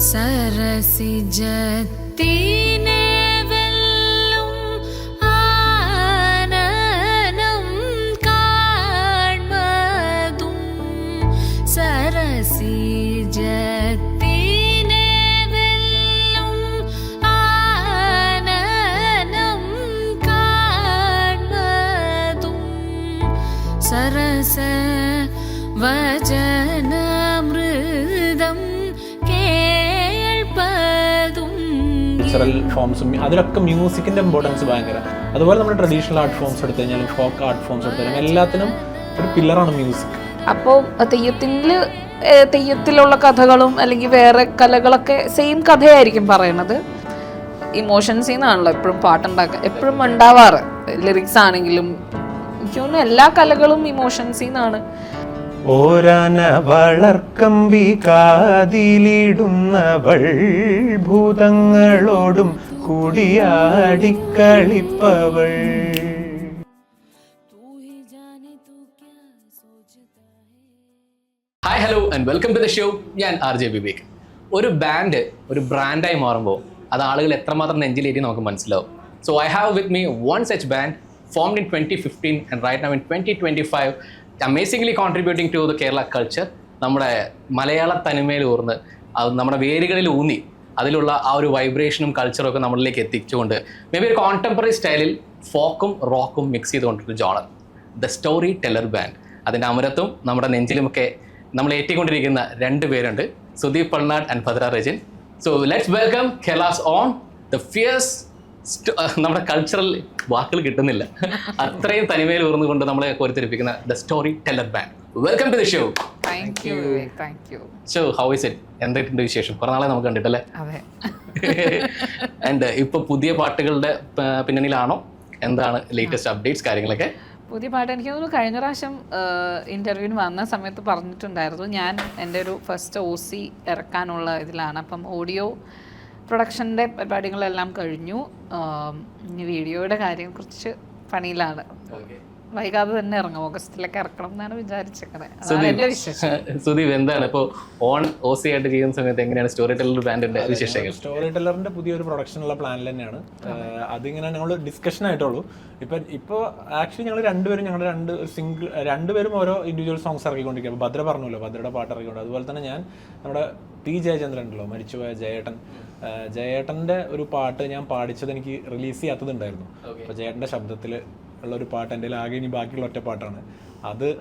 സരസിജത്തിനെ വെല്ലും ആനനം കാൺമതും സരസിജത്തിനെ വെല്ലും ആനനം കാൺമതും Sarasa വചനമൃതം cultural ഫോംസും അതിലൊക്കെ മ്യൂസിക്കിൻ്റെ importance ഭയങ്കര. അതുപോലെ നമ്മൾ ട്രഡീഷണൽ ആർട്ട് ഫോംസ് എടുത്തു കഴിഞ്ഞാലും ഫോക്ക് ആർട്ട് ഫോംസ് എടുത്തു കഴിഞ്ഞാലും എല്ലാത്തിനും ഒരു പില്ലറാണ് മ്യൂസിക്. അപ്പോൾ തെയ്യത്തിലുള്ള കഥകളും അല്ലെങ്കിൽ വേറെ കലകളൊക്കെ സെയിം കഥയായിരിക്കും പറയണത്. ഇമോഷൻസിൽ നിന്നാണല്ലോ എപ്പോഴും പാട്ടുണ്ടാക്കുക എപ്പോഴും ഉണ്ടാവാറ്. ലിറിക്സ് ആണെങ്കിലും എനിക്ക് തോന്നുന്നു എല്ലാ കലകളും ഇമോഷൻസിൽ നിന്നാണ്. ഓരാന വളർക്കമ്പി കാതിലിടുന്നവൾ ഭൂതങ്ങളോടും കൂടിയാടിക്കളിപ്പവൾ. Hi hello and welcome to the show. ഞാൻ RJ വിവേക്. ഒരു ബാൻഡ് ഒരു ബ്രാൻഡായി മാറുമ്പോൾ അത് ആളുകൾ എത്രമാത്രം നെഞ്ചിലേറ്റി നമുക്ക് മനസ്സിലാവും. So I have with me one such band formed in 2015 and right now in 2025 amazingly contributing to the Kerala culture. നമ്മുടെ മലയാള തനിമയിൽ ഊർന്ന് അത് നമ്മുടെ വേരുകളിൽ ഊന്നി അതിലുള്ള ആ ഒരു വൈബ്രേഷനും കൾച്ചറും ഒക്കെ നമ്മളിലേക്ക് എത്തിച്ചുകൊണ്ട് മേ ബി ഒരു കോൺടെമ്പററി സ്റ്റൈലിൽ ഫോക്കും റോക്കും മിക്സ് ചെയ്തുകൊണ്ടൊരു genre the story teller band. അതിൻ്റെ അമരത്തും നമ്മുടെ നെഞ്ചിലുമൊക്കെ നമ്മൾ ഏറ്റിക്കൊണ്ടിരിക്കുന്ന രണ്ട് പേരുണ്ട്, Sudeep Palnad and Bhadra Rajin. So let's welcome Kerala's own the fierce. നമ്മുടെ കൾച്ചറൽ വാക്കുകൾ കിട്ടുന്നില്ല, അത്രയും തനിമയിൽ ഊർന്നുകൊണ്ട് നമ്മളെ കോരിത്തിരിപ്പിക്കുന്ന the story teller band. Welcome to the show. So how is it? എന്തൊക്കെയുണ്ട് വിശേഷം? കുറെ നാളെ നമുക്ക് കണ്ടിട്ടല്ലേ? ആൻഡ് ഇപ്പൊ പുതിയ പാട്ടുകളുടെ പിന്നണിയിലാണോ? എന്താണ് ലേറ്റസ്റ്റ് അപ്ഡേറ്റ്സ് കാര്യങ്ങളൊക്കെ? പുതിയ പാട്ട് എനിക്ക് തോന്നുന്നു കഴിഞ്ഞ പ്രാവശ്യം ഇൻ്റർവ്യൂവിന് വന്ന സമയത്ത് പറഞ്ഞിട്ടുണ്ടായിരുന്നു. ഞാൻ എൻ്റെ ഒരു ഫസ്റ്റ് OC ഇറക്കാനുള്ള ഇതിലാണ്. അപ്പം ഓഡിയോ പ്രൊഡക്ഷൻ്റെ പരിപാടികളെല്ലാം കഴിഞ്ഞു. ഇനി വീഡിയോയുടെ കാര്യം കുറച്ച് പണിയിലാണ്. വൈകാതെ തന്നെ ഇറങ്ങും, ഓഗസ്റ്റിലൊക്കെ ഇറക്കണം എന്നാണ് വിചാരിച്ചേക്കുന്നത്. സുദീപ്, എന്താണ് ഇപ്പോൾ ഓൺ OC ആയിട്ട് ചെയ്യുന്ന സമയത്ത് എങ്ങനെയാണ് സ്റ്റോറി ടെല്ലർ ബാൻഡിന്റെ വിശേഷങ്ങൾ? സ്റ്റോറി ടെല്ലറിന്റെ പുതിയൊരു പ്രൊഡക്ഷനുള്ള പ്ലാനിൽ തന്നെയാണ്. അതിങ്ങനെ ഞങ്ങൾ ഡിസ്കഷൻ ആയിട്ടുള്ളൂ. ഇപ്പോൾ ആക്ച്വലി ഞങ്ങൾ രണ്ടുപേരും ഓരോ ഇൻഡിവിജ്വൽ സോങ്സ് ഇറക്കിക്കൊണ്ടിരിക്കുക. അപ്പോൾ ഭദ്ര പറഞ്ഞല്ലോ, ഭദ്രയുടെ പാട്ട് ഇറക്കിക്കൊണ്ട്. അതുപോലെ തന്നെ ഞാൻ നമ്മുടെ P. ജയചന്ദ്രൻ ഉണ്ടല്ലോ, മരിച്ചുപോയ ജയേട്ടൻ്റെ ഒരു പാട്ട് ഞാൻ പാടിച്ചത് എനിക്ക് റിലീസ് ചെയ്യാത്തതുണ്ടായിരുന്നു. അപ്പോൾ ജയേട്ടൻ്റെ ശബ്ദത്തിൽ ഉള്ള ഒരു പാട്ട് എൻ്റെ ആകെ ഇനി ബാക്കിയുള്ള ഒറ്റ പാട്ടാണ്.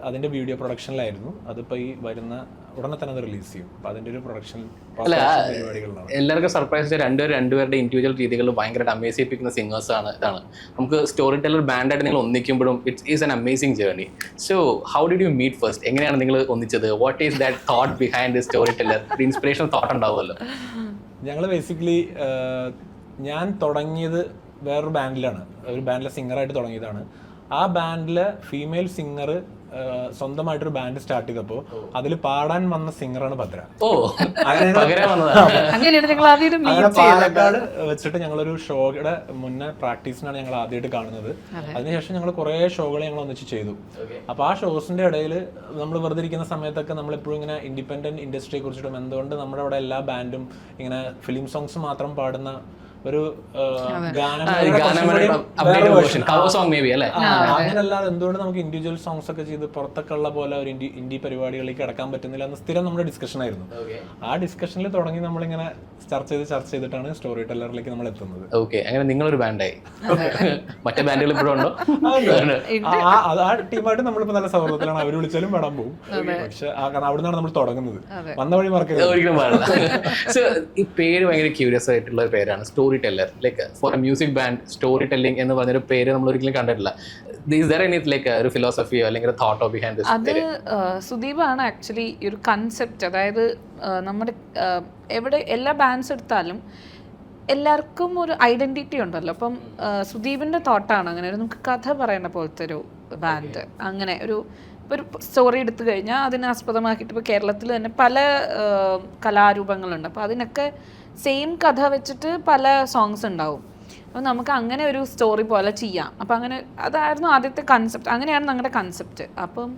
അതിൻ്റെ വീഡിയോ പ്രൊഡക്ഷനിലായിരുന്നു. അതിപ്പോൾ ഈ വരുന്ന ഉടനെ തന്നെ അത് റിലീസ് ചെയ്യും. അപ്പോൾ അതിൻ്റെ ഒരു പ്രൊഡക്ഷൻ പരിപാടികളാണ്. എല്ലാവർക്കും സർപ്രൈസ് രണ്ടുപേരുടെ ഇൻഡിവിജ്വൽ രീതികളിൽ ഭയങ്കരമായിട്ട് അമേസ് ചെയ്യിപ്പിക്കുന്ന സിംഗേഴ്സാണ്. ഇതാണ് നമുക്ക് സ്റ്റോറി ടെല്ലർ ബാൻഡായിട്ട് നിങ്ങൾ ഒന്നിക്കുമ്പോഴും it's is an amazing journey. So how did you meet first? എങ്ങനെയാണ് നിങ്ങൾ ഒന്നിച്ചത്? What is that thought behind the story teller? ഒരു ഇൻസ്പിറേഷണൽ തോട്ട് ഉണ്ടാവുമല്ലോ. ഞങ്ങൾ ബേസിക്കലി ഞാൻ തുടങ്ങിയത് വേറൊരു ബാൻഡിലാണ്, ഒരു ബാൻഡിലെ സിംഗറായിട്ട് തുടങ്ങിയതാണ്. ആ ബാൻഡിലെ ഫീമെയിൽ സിംഗർ സ്വന്തമായിട്ടൊരു ബാൻഡ് സ്റ്റാർട്ട് ചെയ്തപ്പോൾ അതിൽ പാടാൻ വന്ന സിംഗറാണ് ഭദ്ര. പാലക്കാട് വെച്ചിട്ട് ഞങ്ങളൊരു ഷോയുടെ മുന്നേ പ്രാക്ടീസിനാണ് ഞങ്ങൾ ആദ്യമായിട്ട് കാണുന്നത്. അതിനുശേഷം ഞങ്ങൾ കുറേ ഷോകൾ ഞങ്ങൾ ഒന്നിച്ച് ചെയ്തു. അപ്പോൾ ആ ഷോസിന്റെ ഇടയിൽ നമ്മൾ വെറുതെ ഇരിക്കുന്ന സമയത്തൊക്കെ നമ്മളെപ്പോഴും ഇങ്ങനെ ഇൻഡിപെൻഡന്റ് ഇൻഡസ്ട്രിയെ കുറിച്ചിട്ടും എന്തുകൊണ്ട് നമ്മുടെ അവിടെ എല്ലാ ബാൻഡും ഇങ്ങനെ ഫിലിം സോങ്സ് മാത്രം പാടുന്ന ഒരു അങ്ങനല്ലാതെ എന്തുകൊണ്ട് നമുക്ക് ഇൻഡിവിജ്വൽ സോങ്സ് ഒക്കെ ചെയ്ത് പുറത്തൊക്കെ ഉള്ള പോലെ ഒരു ഇന്ത്യ പരിപാടികളിലേക്ക് കിടക്കാൻ പറ്റുന്നില്ല എന്ന് സ്ഥിരം നമ്മുടെ ഡിസ്കഷൻ ആയിരുന്നു. ആ ഡിസ്കഷനിൽ തുടങ്ങി നമ്മളിങ്ങനെ ചർച്ച ചെയ്തിട്ടാണ് സ്റ്റോറി ടെല്ലറിലേക്ക് നമ്മൾ എത്തുന്നത്. അങ്ങനെ നിങ്ങളൊരു ബാൻഡായി. മറ്റേ ബാൻഡുകൾ ഇപ്പോഴും ഉണ്ടോ? ആ ടീമായിട്ട് നമ്മളിപ്പോ നല്ല സൗഹൃദത്തിലാണ്. അവർ വിളിച്ചാലും പാടാൻ പോകും. പക്ഷെ അവിടെ നിന്നാണ് നമ്മൾ തുടങ്ങുന്നത്. വന്ന വഴി മറക്കരുത്. ഈ പേര് ഭയങ്കര ക്യൂരിയസ് ആയിട്ടുള്ള ഒരു പേരാണ്, storyteller. Like for a music band storytelling എന്ന് പറഞ്ഞൊരു പേര് നമ്മൾ ഒരിക്കലും കണ്ടിട്ടില്ല. ഒരു ഫിലോസഫിയോ അല്ലെങ്കിൽ തോട്ടോ ബിഹൈൻഡ് ദിസ്? അത് സുദീപാണ് ആക്ച്വലി ഈ ഒരു കൺസെപ്റ്റ്. അതായത് നമ്മുടെ എവിടെ എല്ലാ ബാൻഡ്സ് എടുത്താലും എല്ലാവർക്കും ഒരു ഐഡന്റിറ്റി ഉണ്ടല്ലോ. അപ്പം സുദീപിന്റെ തോട്ടാണ് അങ്ങനെ ഒരു നമുക്ക് കഥ പറയേണ്ട പോലത്തെ ഒരു ബാൻഡ്. അങ്ങനെ ഒരു സ്റ്റോറി എടുത്തു കഴിഞ്ഞാൽ അതിനെ ആസ്പദമാക്കിയിട്ട് ഇപ്പോൾ കേരളത്തിൽ തന്നെ പല കലാരൂപങ്ങളുണ്ട്. അപ്പോൾ അതിനൊക്കെ സെയിം കഥ വെച്ചിട്ട് പല സോങ്സ് ഉണ്ടാവും. അപ്പോൾ നമുക്ക് അങ്ങനെ ഒരു സ്റ്റോറി പോലെ ചെയ്യാം. അപ്പം അങ്ങനെ അതായിരുന്നു ആദ്യത്തെ കൺസെപ്റ്റ്. അങ്ങനെയാണ് ഞങ്ങളുടെ കൺസെപ്റ്റ്. അപ്പം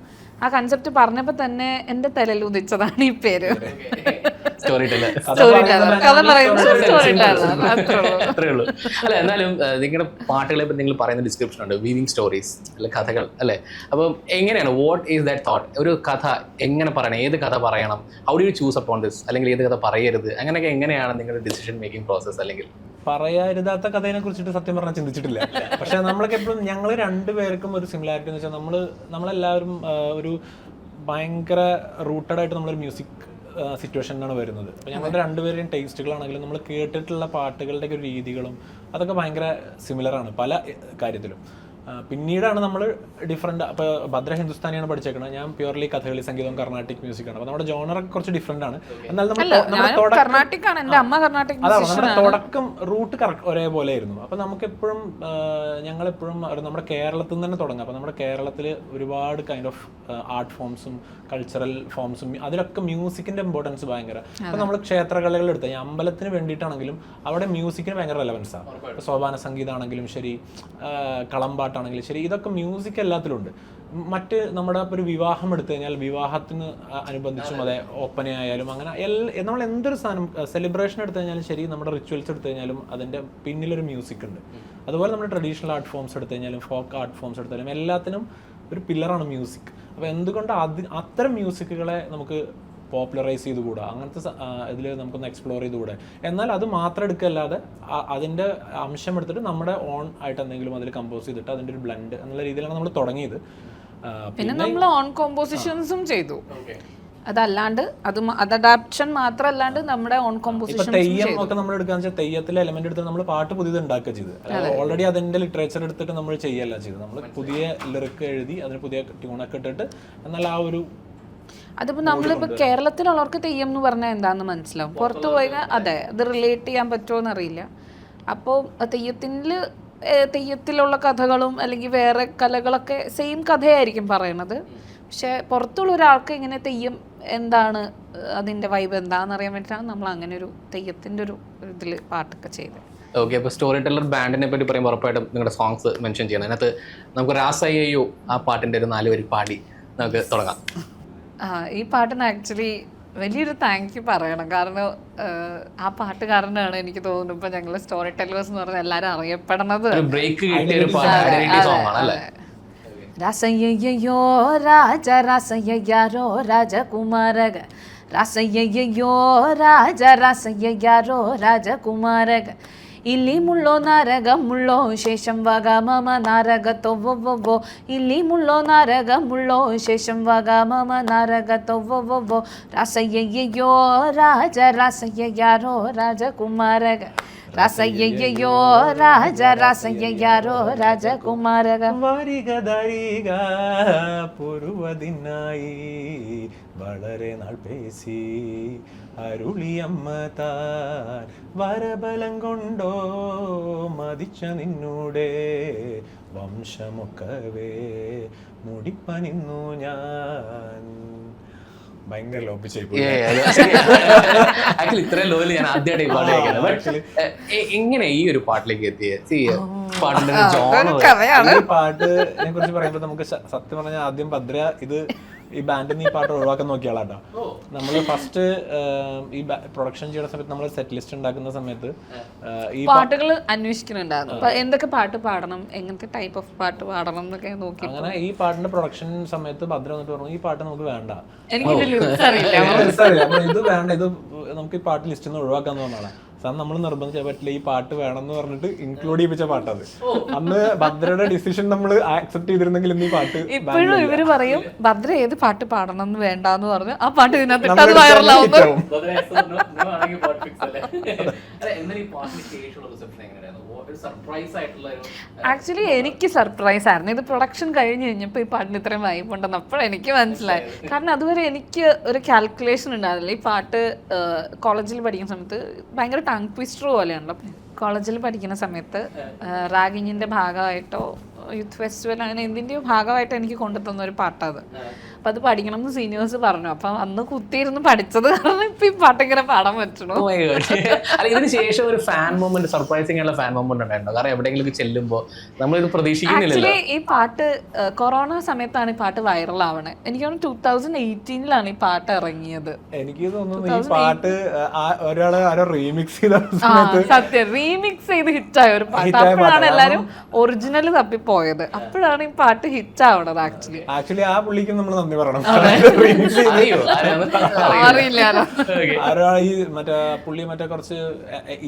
ആ കൺസെപ്റ്റ് പറഞ്ഞപ്പോൾ തന്നെ എൻ്റെ തലയിൽ ഉദിച്ചതാണ് ഈ പേര്. Story teller. കഥ പറയുന്നത് സ്റ്റോറി ടെല്ലർ അത്രേ ഉള്ളൂ. അല്ല എന്നാലും നിങ്ങളുടെ പാട്ടുകളെ പറ്റി നിങ്ങൾ പറയുന്ന ഡിസ്ക്രിപ്ഷൻ ഉണ്ട്, വീവിങ് സ്റ്റോറീസ് അല്ലെ, കഥകൾ അല്ലേ. അപ്പം എങ്ങനെയാണ്, വാട്ട് ഈസ് ദാറ്റ് തോട്ട്? ഒരു കഥ എങ്ങനെ പറയണം, ഏത് കഥ പറയണം, how do you choose upon this, അല്ലെങ്കിൽ ഏത് കഥ പറയരുത്, അങ്ങനെയൊക്കെ എങ്ങനെയാണ് നിങ്ങളുടെ ഡിസിഷൻ മേക്കിംഗ് പ്രോസസ്? അല്ലെങ്കിൽ പറയാരുതാത്ത കഥയെ കുറിച്ചിട്ട് സത്യം പറഞ്ഞാൽ ചിന്തിച്ചിട്ടില്ല. പക്ഷെ നമ്മളൊക്കെ എപ്പോഴും ഞങ്ങൾ രണ്ടുപേർക്കും ഒരു സിമിലാരിറ്റി എന്ന് വെച്ചാൽ നമ്മളെല്ലാവരും ഒരു ഭയങ്കര റൂട്ടഡ് ആയിട്ട് നമ്മളൊരു മ്യൂസിക് സിറ്റുവേഷനിലാണ് വരുന്നത്. അപ്പോൾ ഞങ്ങളുടെ രണ്ടുപേരുടെയും ടേസ്റ്റുകളാണെങ്കിലും നമ്മൾ കേട്ടിട്ടുള്ള പാട്ടുകളുടെ ഒരു രീതികളും അതൊക്കെ ഭയങ്കര സിമിലറാണ് പല കാര്യത്തിലും. പിന്നീടാണ് നമ്മൾ ഡിഫറെൻറ്റ്, അപ്പോൾ ഭദ്ര ഹിന്ദുസ്ഥാനിയാണ് പഠിച്ചേക്കുന്നത്, ഞാൻ പ്യൂർലി കഥകളി സംഗീതവും കർണാട്ടിക് മ്യൂസിക്കാണ്. അപ്പോൾ നമ്മുടെ ജോണറൊക്കെ കുറച്ച് ഡിഫറെൻ്റ് ആണ്. എന്നാൽ നമ്മുടെ തുടക്കം റൂട്ട് ഒരേപോലെ ആയിരുന്നു. അപ്പോൾ നമുക്കെപ്പോഴും ഞങ്ങളെപ്പോഴും നമ്മുടെ കേരളത്തിൽ നിന്ന് തന്നെ തുടങ്ങാം. അപ്പോൾ നമ്മുടെ കേരളത്തിൽ ഒരുപാട് കൈൻഡ് ഓഫ് ആർട്ട് ഫോംസും കൾച്ചറൽ ഫോംസും അതിലൊക്കെ മ്യൂസിക്കിൻ്റെ ഇമ്പോർട്ടൻസ് ഭയങ്കര. അപ്പോൾ നമ്മൾ ക്ഷേത്രകലകൾ എടുത്താൽ ഈ അമ്പലത്തിന് വേണ്ടിയിട്ടാണെങ്കിലും അവിടെ മ്യൂസിക്കിന് ഭയങ്കര റെലവൻസാണ്. ഇപ്പോൾ സോപാന സംഗീതമാണെങ്കിലും ശരി, കളമ്പാട്ടാണെങ്കിലും ശരി, ഇതൊക്കെ മ്യൂസിക് എല്ലാത്തിലും ഉണ്ട്. മറ്റ് നമ്മുടെ ഇപ്പോൾ ഒരു വിവാഹം എടുത്തു കഴിഞ്ഞാൽ വിവാഹത്തിന് അനുബന്ധിച്ചും അതെ, ഒപ്പനയായാലും അങ്ങനെ നമ്മൾ എന്തൊരു സാധനം സെലിബ്രേഷൻ എടുത്തു കഴിഞ്ഞാലും ശരി, നമ്മുടെ റിച്വൽസ് എടുത്തു കഴിഞ്ഞാലും അതിൻ്റെ പിന്നിലൊരു മ്യൂസിക് ഉണ്ട്. അതുപോലെ നമ്മുടെ ട്രഡീഷണൽ ആർട്ട് ഫോംസ് എടുത്തു കഴിഞ്ഞാലും ഫോക്ക് ആർട്ട് ഫോംസ് എടുത്താലും എല്ലാത്തിനും ഒരു പില്ലറാണ് മ്യൂസിക്. അപ്പോൾ എന്തുകൊണ്ട് അത്തരം മ്യൂസിക്കുകളെ നമുക്ക് പോപ്പുലറൈസ് ചെയ്തുകൂടാ, അങ്ങനത്തെ ഇതിൽ നമുക്കൊന്ന് എക്സ്പ്ലോർ ചെയ്തുകൂടെ? എന്നാൽ അത് മാത്രം എടുക്കല്ലാതെ അതിൻ്റെ അംശം എടുത്തിട്ട് നമ്മുടെ ഓൺ ആയിട്ട് എന്തെങ്കിലും അതിൽ കമ്പോസ് ചെയ്തിട്ട് അതിൻ്റെ ഒരു ബ്ലെൻഡ് എന്നുള്ള രീതിയിലാണ് നമ്മൾ തുടങ്ങിയത്. പിന്നെ നമ്മൾ ഓൺ കോമ്പോസിഷൻസും ചെയ്തു. അതല്ലാണ്ട് അത് അഡാപ്ഷൻ മാത്രമല്ലാണ്ട് നമ്മുടെ ഓൺ കോമ്പോസിഷൻ. തെയ്യം ഒക്കെ നമ്മൾ എടുക്കാന്ന് വെച്ചാൽ തെയ്യത്തിലെ എലമെന്റ് എടുത്ത് നമ്മൾ പാട്ട് പുതിയത് ഉണ്ടാക്കുക ചെയ്ത്, ഓൾറെഡി അതിന്റെ ലിറ്ററേച്ചർ എടുത്തിട്ട് നമ്മൾ ചെയ്യല്ല ചെയ്ത്, നമ്മൾ പുതിയ ലിറിക്ക് എഴുതി അതിന് പുതിയ ട്യൂണൊക്കെ ഇട്ടിട്ട്, എന്നാൽ ആ ഒരു അതിപ്പോൾ നമ്മളിപ്പോൾ കേരളത്തിലുള്ളവർക്ക് തെയ്യം എന്ന് പറഞ്ഞാൽ എന്താണെന്ന് മനസ്സിലാവും. പുറത്ത് പോയാൽ അതെ അത് റിലേറ്റ് ചെയ്യാൻ പറ്റുമോ എന്നറിയില്ല. അപ്പോൾ തെയ്യത്തിലുള്ള കഥകളും അല്ലെങ്കിൽ വേറെ കലകളൊക്കെ സെയിം കഥയായിരിക്കും പറയണത്. പക്ഷെ പുറത്തുള്ള ഒരാൾക്ക് ഇങ്ങനെ തെയ്യം എന്താണ്, അതിൻ്റെ വൈബ് എന്താണെന്ന് അറിയാൻ വേണ്ടിയിട്ടാണ് നമ്മൾ അങ്ങനെ ഒരു തെയ്യത്തിൻ്റെ ഒരു ഇതിൽ പാട്ടൊക്കെ ചെയ്തത്. ഓക്കെ, അപ്പോൾ സ്റ്റോറി ടെല്ലർ ബാൻഡിനെ പറ്റി പറയുമ്പോൾ ഉറപ്പായിട്ടും നിങ്ങളുടെ സോങ്സ് മെൻഷൻ ചെയ്യണം. അതിനകത്ത് നമുക്ക് രാസയ്യോ ആ പാട്ടിൻ്റെ ഒരു 4 വരി പാടി നമുക്ക് തുടങ്ങാം. ഈ പാട്ടിന് ആക്ച്വലി വലിയൊരു താങ്ക് യു പറയണം. കാരണം ആ പാട്ടുകാരനാണ് എനിക്ക് തോന്നുന്നു ഇപ്പം ഞങ്ങൾ സ്റ്റോറി ടെല്ലേഴ്സ് എന്ന് പറഞ്ഞാൽ എല്ലാവരും അറിയപ്പെടുന്നത്. രാസയ്യോ രാജ രാസയ്യാരോ രാജകുമാരക, രാസയ്യോ രാജ രാസയ്യാരോ രാജകുമാരക, ಇಲ್ಲಿ ಮುಳ್ಳೋ ನಾರಗ ಮುಳ್ಳೋ ಶೇಷಂ ವಾಗ ಮಮ ನಾರಗ ತೊವ್ವೋ, ಇಲ್ಲಿ ಮುಳ್ಳೋ ನಾರಗ ಮುಳ್ಳೋ ಶೇಷಂ ವಾಗ ಮಮ ನಾರಗ ತೊವ್ವೋ, ರಾಸಯ್ಯಯ್ಯೋ ರಾಜ ರಾಸಯ್ಯಾರೋ ರಾಜಕುಮಾರಗ, ರಾಸಯ್ಯಯ್ಯೋ ರಾಜ ರಾಸಯ್ಯಾರೋ ರಾಜಕುಮಾರಗ. വരികതരിക പൊരുവതിനായി വളരെ നാൾ പേശി അരുളിയമ്മ താൻ വരബലം കൊണ്ടോ മതിച്ച നിന്നൂടെ വംശമൊക്കവേ മുടിപ്പനിന്നു ഞാൻ. ഭയങ്കര ഇത്രയും ലോല് ഞാൻ ആദ്യമായിട്ട് ഈ പാട്ട് കേൾക്കുന്നത്. എങ്ങനെ ഈ ഒരു പാട്ടിലേക്ക് എത്തിയ പാട്ടിന്റെ പാട്ടിനെ കുറിച്ച് പറയുമ്പോൾ നമുക്ക് സത്യം പറഞ്ഞാൽ ആദ്യം ഭദ്ര ഈ ബാൻഡിൽ ഈ പാട്ട് ഒഴിവാക്കാൻ നോക്കിയാളാട്ടോ. നമ്മൾ ഫസ്റ്റ് ഈ പ്രൊഡക്ഷൻ ചെയ്യുന്ന സമയത്ത് നമ്മൾ സെറ്റ് ലിസ്റ്റ് ഉണ്ടാക്കുന്ന സമയത്ത് ഈ പാട്ടുകൾ അന്വേഷിക്കുന്നുണ്ടായിരുന്നു, എന്തൊക്കെ പാട്ട് പാടണം, എങ്ങനത്തെ ടൈപ്പ് ഓഫ് പാട്ട് പാടണം എന്നൊക്കെ നോക്കി. അങ്ങനെ ഈ പാട്ടിന്റെ പ്രൊഡക്ഷൻ സമയത്ത് ഭദ്ര വന്നിട്ട് പറഞ്ഞു ഈ പാട്ട് നമുക്ക് വേണ്ട, എനിക്ക് ഇത് വേണ്ട, ഇത് നമുക്ക് ഈ പാട്ട് ലിസ്റ്റിൽ നിന്ന് ഒഴിവാക്കാന്ന് പറഞ്ഞാണ്. സാർ നമ്മൾ നിർബന്ധിച്ചാൽ പറ്റില്ല, ഈ പാട്ട് വേണമെന്ന് പറഞ്ഞിട്ട് ഇൻക്ലൂഡ് ചെയ്യിപ്പിച്ച പാട്ടത്. അന്ന് ഭദ്രയുടെ ഡിസിഷൻ നമ്മൾ ആക്സെപ്റ്റ് ചെയ്തിരുന്നെങ്കിൽ ഇന്ന് ഈ പാട്ട് ഇപ്പോഴും ഇവര് പറയും ഭദ്ര ഏത് പാട്ട് പാടണം എന്ന് വേണ്ടാന്ന് പറഞ്ഞു ആ പാട്ട് ഇതിനകത്ത് വൈറലാവുന്നു. ആക്ച്വലി എനിക്ക് സർപ്രൈസ് ആയിരുന്നു. ഇത് പ്രൊഡക്ഷൻ കഴിഞ്ഞ് കഴിഞ്ഞപ്പോൾ ഈ പാട്ടിന് ഇത്രയും വൈബ് ഉണ്ടെന്ന് അപ്പോഴെനിക്ക് മനസ്സിലായി. കാരണം അതുവരെ എനിക്ക് ഒരു കാൽക്കുലേഷൻ ഉണ്ടായിരുന്നില്ല. ഈ പാട്ട് കോളേജിൽ പഠിക്കുന്ന സമയത്ത് ഭയങ്കര ടങ് ട്വിസ്റ്റർ പോലെയാണല്ലോ. കോളേജിൽ പഠിക്കുന്ന സമയത്ത് റാഗിങ്ങിൻ്റെ ഭാഗമായിട്ടോ യൂത്ത് ഫെസ്റ്റിവൽ അങ്ങനെ എന്തിൻ്റെയോ ഭാഗമായിട്ട് എനിക്ക് കൊണ്ടുതന്ന ഒരു പാട്ടത്. അപ്പം അത് പഠിക്കണം എന്ന് സീനിയേഴ്സ് പറഞ്ഞു. അപ്പം അന്ന് കുത്തിയിരുന്ന് പഠിച്ചത് കാരണം ഇപ്പം ഈ പാട്ടിങ്ങനെ പാടാൻ പറ്റണു. Oh my God. അല്ല, ഇതിന് ശേഷം ഒരു ഫാൻ മൊമെന്റ്, സർപ്രൈസിംഗ് ആയിട്ടുള്ള ഫാൻ മൊമെന്റ് ഉണ്ടായിട്ടുണ്ടോ? കാരണം എവിടെയെങ്കിലും ചെല്ലുമ്പോൾ നമ്മളിത് പ്രതീക്ഷിക്കുന്നില്ലല്ലോ. ആക്ച്വലി ഈ പാട്ട് കൊറോണ സമയത്താണ് ഈ പാട്ട് വൈറൽ ആവണേ. എനിക്ക് തോന്നുന്നു 2018 ഈ പാട്ട് ഇറങ്ങിയത്. എനിക്ക് തോന്നുന്നു ഈ പാട്ട് ഒരാള് ആരോ റീമിക്സ് ചെയ്ത സത്യം റീമിക്സ് ചെയ്ത് ഹിറ്റായ ഒരു പാട്ട്. അപ്പോഴാണ് എല്ലാരും ഒറിജിനൽ തപ്പിപ്പോയത്. അപ്പോഴാണ് ഈ പാട്ട് ഹിറ്റ് ആവണത്. ആക്ച്വലി ആ പുള്ളിക്ക് നമ്മൾ നന്ദി പറയണം. അറിയില്ല ഈ മറ്റേ പുള്ളി മറ്റേ കുറച്ച്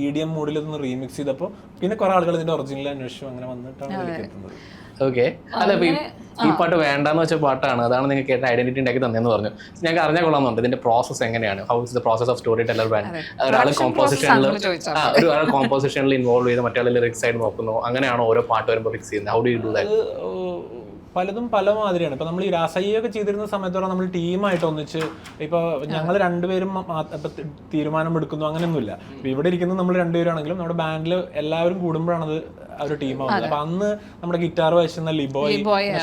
EDM മൂഡിൽ ഒന്ന് റീമിക്സ് ചെയ്തപ്പോ പിന്നെ കുറെ ആളുകൾ ഇതിന്റെ ഒറിജിനൽ അന്വേഷിച്ചു അങ്ങനെ വന്നിട്ടാണ് വിളിക്കുന്നത്. ഓക്കെ. അല്ല, ഈ പാട്ട് വേണ്ടാന്ന് വെച്ച പാട്ടാണ്, അതാണ് നിങ്ങൾക്ക് ഏറ്റവും ഐഡന്റിറ്റി ഉണ്ടാക്കി തന്നെന്ന് പറഞ്ഞു. ഞങ്ങൾക്ക് അറിഞ്ഞാൽ കൊള്ളാമെന്നുണ്ട് ഇതിന്റെ പ്രോസസ് എങ്ങനെയാണ്, how is the process of story teller band? ഒരാൾ കോമ്പോസിഷനിൽ ഇൻവോൾവ് ചെയ്ത് മറ്റേ ലിറിക്സ് ആയിട്ട് നോക്കുന്നു, അങ്ങനെയാണോ ഓരോ പാട്ട് വരുമ്പോൾ ഫിക്സ് ചെയ്യുന്നത്? How do you do that? പലതും പല മാതിരിയാണ്. ഇപ്പൊ നമ്മൾ ഈ രാസയ്യൊക്കെ ചെയ്തിരുന്ന സമയത്തോടെ നമ്മൾ ടീമായിട്ട് ഒന്നിച്ച് ഇപ്പൊ ഞങ്ങൾ രണ്ടുപേരും തീരുമാനം എടുക്കുന്നു അങ്ങനെയൊന്നുമില്ല. ഇപ്പൊ ഇവിടെ ഇരിക്കുന്നത് നമ്മൾ രണ്ടുപേരാണെങ്കിലും നമ്മുടെ ബാൻഡിൽ എല്ലാവരും കൂടുമ്പോഴാണത് ഒരു ടീമാവുന്നത്. അപ്പൊ അന്ന് നമ്മുടെ ഗിറ്റാർ വായിച്ചിരുന്ന ലിബോയ്,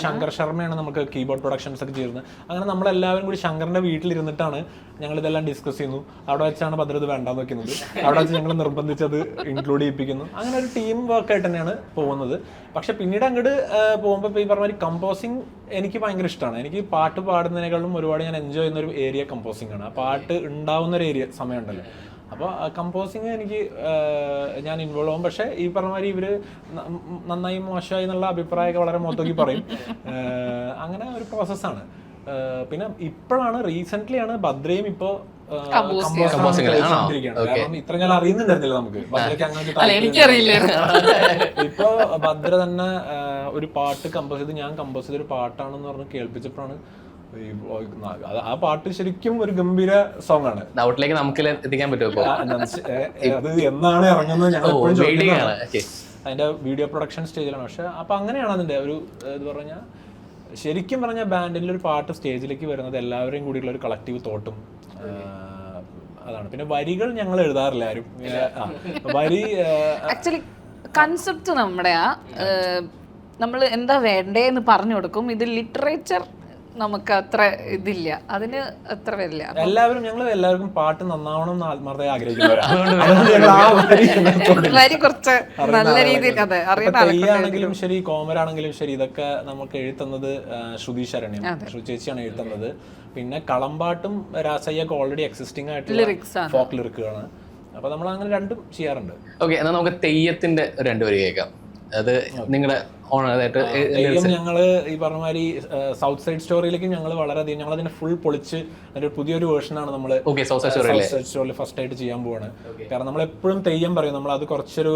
ശങ്കർ ശർമ്മയാണ് നമുക്ക് കീബോർഡ് പ്രൊഡക്ഷൻസ് ഒക്കെ ചെയ്യുന്നത്. അങ്ങനെ നമ്മളെല്ലാവരും കൂടി ശങ്കറിന്റെ വീട്ടിലിരുന്നിട്ടാണ് ഞങ്ങൾ ഇതെല്ലാം ഡിസ്കസ് ചെയ്യുന്നു. അവിടെ വെച്ചാണ് ഭദ്രത വേണ്ടാന്ന് വെക്കുന്നത്. അവിടെ വെച്ച് ഞങ്ങൾ നിർബന്ധിച്ചത് ഇൻക്ലൂഡ് ചെയ്യിപ്പിക്കുന്നു. അങ്ങനെ ഒരു ടീം വർക്കായിട്ട് തന്നെയാണ് പോകുന്നത്. പക്ഷെ പിന്നീട് അങ്ങോട്ട് പോകുമ്പോൾ ഈ പറഞ്ഞ കമ്പോസിങ് എനിക്ക് ഭയങ്കര ഇഷ്ടമാണ്. എനിക്ക് പാട്ട് പാടുന്നതിനേക്കാളും ഒരുപാട് ഞാൻ എൻജോയ് ചെയ്യുന്ന ഒരു ഏരിയ കമ്പോസിങ് ആണ്. ആ പാട്ട് ഉണ്ടാവുന്ന ഒരു ഏരിയ സമയമുണ്ടല്ലോ. അപ്പോൾ കമ്പോസിങ് എനിക്ക് ഞാൻ ഇൻവോൾവ് ആവും. പക്ഷേ ഈ പറഞ്ഞ മാതിരി ഇവര് നന്നായി മോശമായി എന്നുള്ള അഭിപ്രായമൊക്കെ വളരെ മൊത്തത്തിൽ പറയും. അങ്ങനെ ഒരു പ്രോസസ്സാണ്. പിന്നെ ഇപ്പോഴാണ് റീസെന്റ് ഭദ്രയും ഇപ്പോ കാരണം ഇത്ര ഞാൻ അറിയുന്നുണ്ടായിരുന്നില്ല നമുക്ക് ഭദ്രയ്ക്ക് അങ്ങനെ. ഇപ്പൊ ഭദ്ര തന്നെ ഒരു പാട്ട് കമ്പോസ് ചെയ്ത് ഞാൻ കമ്പോസ് ചെയ്ത ഒരു പാട്ടാണെന്ന് പറഞ്ഞ് കേൾപ്പിച്ചപ്പോഴാണ് ആ പാട്ട് ശരിക്കും ഒരു ഗംഭീര സോങ് ആണ്. ഔട്ടിലേക്ക് നമുക്ക് എത്തിക്കാൻ പറ്റുമോ? അത് എന്നാണ് ഇറങ്ങുന്നത് ഞങ്ങൾ അതിന്റെ വീഡിയോ പ്രൊഡക്ഷൻ സ്റ്റേജിലാണ്. പക്ഷെ അപ്പൊ അങ്ങനെയാണ് അതിന്റെ ഒരു ഇത് പറഞ്ഞാൽ ശരിക്കും പറഞ്ഞ ബാൻഡിൽ ഒരു പാട്ട് സ്റ്റേജിലേക്ക് വരുന്നത് എല്ലാവരെയും കൂടിയുള്ള ഒരു കളക്റ്റീവ് തോട്ടും അതാണ്. പിന്നെ വരികൾ ഞങ്ങൾ എഴുതാറില്ല ആരും. വരി ആക്ച്വലി കൺസെപ്റ്റ് നമ്മുടെ നമ്മൾ എന്താ വേണ്ടേന്ന് പറഞ്ഞു കൊടുക്കും. ഇത് ലിറ്ററേച്ചർ നമുക്ക് അത്ര ഇതില്ല, അതിന് അത്ര വരില്ല. ഞങ്ങൾ എല്ലാവർക്കും പാട്ട് നന്നാവണം എന്ന് ആത്മാർത്ഥമായി ആഗ്രഹിക്കുന്നവരാണ്. വരി കുറച്ച് നല്ല രീതിയിൽ ആണെങ്കിലും ശരി, കോമരാണെങ്കിലും ശരി, ഇതൊക്കെ നമുക്ക് എഴുതുന്നത് ശ്രുതി ശരണ്യം, ശ്രുതി ചേച്ചിയാണ് എഴുതുന്നത്. പിന്നെ കളമ്പാട്ടും രാസയ്യൊക്കെ ഓൾറെഡി എക്സിസ്റ്റിംഗ് ആയിട്ടുള്ള ഫോക്ക് ലിറിക്കുകളാണ്. അപ്പൊ നമ്മൾ അങ്ങനെ രണ്ടും ചെയ്യാറുണ്ട്. ഓക്കെ, എന്നാൽ നമുക്ക് തെയ്യത്തിന്റെ രണ്ടുപേര് കേൾക്കാം. അത് നിങ്ങളുടെ ഞങ്ങള് ഈ പറഞ്ഞ മാതിരി സൗത്ത് സൈഡ് സ്റ്റോറിയിലേക്ക് ഞങ്ങൾ വളരെയധികം ഞങ്ങൾ അതിനെ ഫുൾ പൊളിച്ച് അതിന്റെ പുതിയൊരു വേർഷനാണ് നമ്മൾ സൗത്ത് സൈഡ് സ്റ്റോറിയിൽ ഫസ്റ്റ് ആയിട്ട് ചെയ്യാൻ പോവാണ്. കാരണം നമ്മൾ എപ്പോഴും തെയ്യം പറയും, നമ്മൾ അത് കുറച്ചൊരു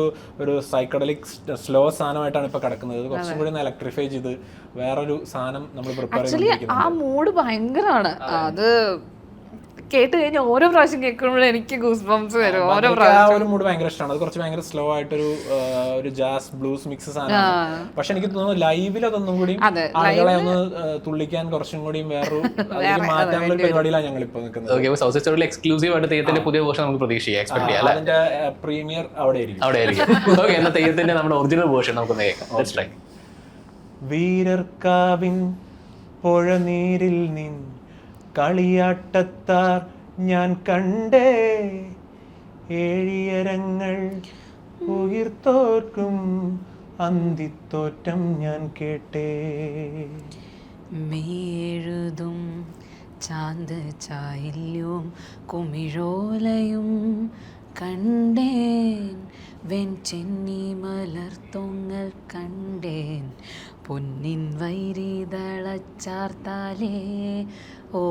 സൈക്കഡലിക് സ്ലോ സാധനമായിട്ടാണ് ഇപ്പൊ കിടക്കുന്നത്. കുറച്ചും കൂടി ഇലക്ട്രിഫൈ ചെയ്ത് വേറൊരു സാധനം നമ്മൾ പ്രിപ്പയർ ചെയ്തിരിക്കുന്നത്. ആ മൂഡ് ഭയങ്കരമാണ്. അത് കേട്ട് കഴിഞ്ഞാൽ ഓരോ പ്രാവശ്യം കേൾക്കുമ്പോഴും എനിക്ക് ഗൂസ് ബംസ് വരും. ഓരോ ഒരു മൂഡ് ഭയങ്കര ഇഷ്ടമാണ്. അത് കുറച്ച് ഭയങ്കര സ്ലോ ആയിട്ടൊരു ജാസ് ബ്ലൂസ് മിക്സ് സാധനമാണ്. പക്ഷെ എനിക്ക് തോന്നുന്നു ലൈവിൽ അതൊന്നും കൂടി ആളുകളെ ഒന്ന് തുള്ളിക്കാൻ കുറച്ചും കൂടി വേറൊരു മാറ്റാനുള്ള പരിപാടിയിലാണ് ഞങ്ങൾ ഇപ്പൊ നിൽക്കുന്നത്. എക്സ്ക്ലൂസീവ് ആയിട്ട് തെയ്യത്തിന്റെ പുതിയ വേർഷൻ നമുക്ക് പ്രതീക്ഷിക്കാം. അതിന്റെ പ്രീമിയർ അവിടെ ആയിരിക്കും. തെയ്യത്തിന്റെ നമ്മുടെ ഒറിജിനൽ വേർഷൻ നമുക്ക് വീരർക്കാവിൻ പുഴനീരിൽ നിൻ കളിയാട്ടത്താർ ഞാൻ കണ്ടേ, ഏഴിയരങ്ങൾ ഉയിർത്തോർക്കും അന്തിത്തോറ്റം ഞാൻ കേട്ടേ. മേഴുതും ചാന്ത് ചായില്ലും കുമിഴോലയും കണ്ടേൻ, വെൺചെന്നി മലർത്തോങ്ങൽ കണ്ടേൻ, പൊന്നിൻ വൈരിതളച്ചാർത്താലേ ഓ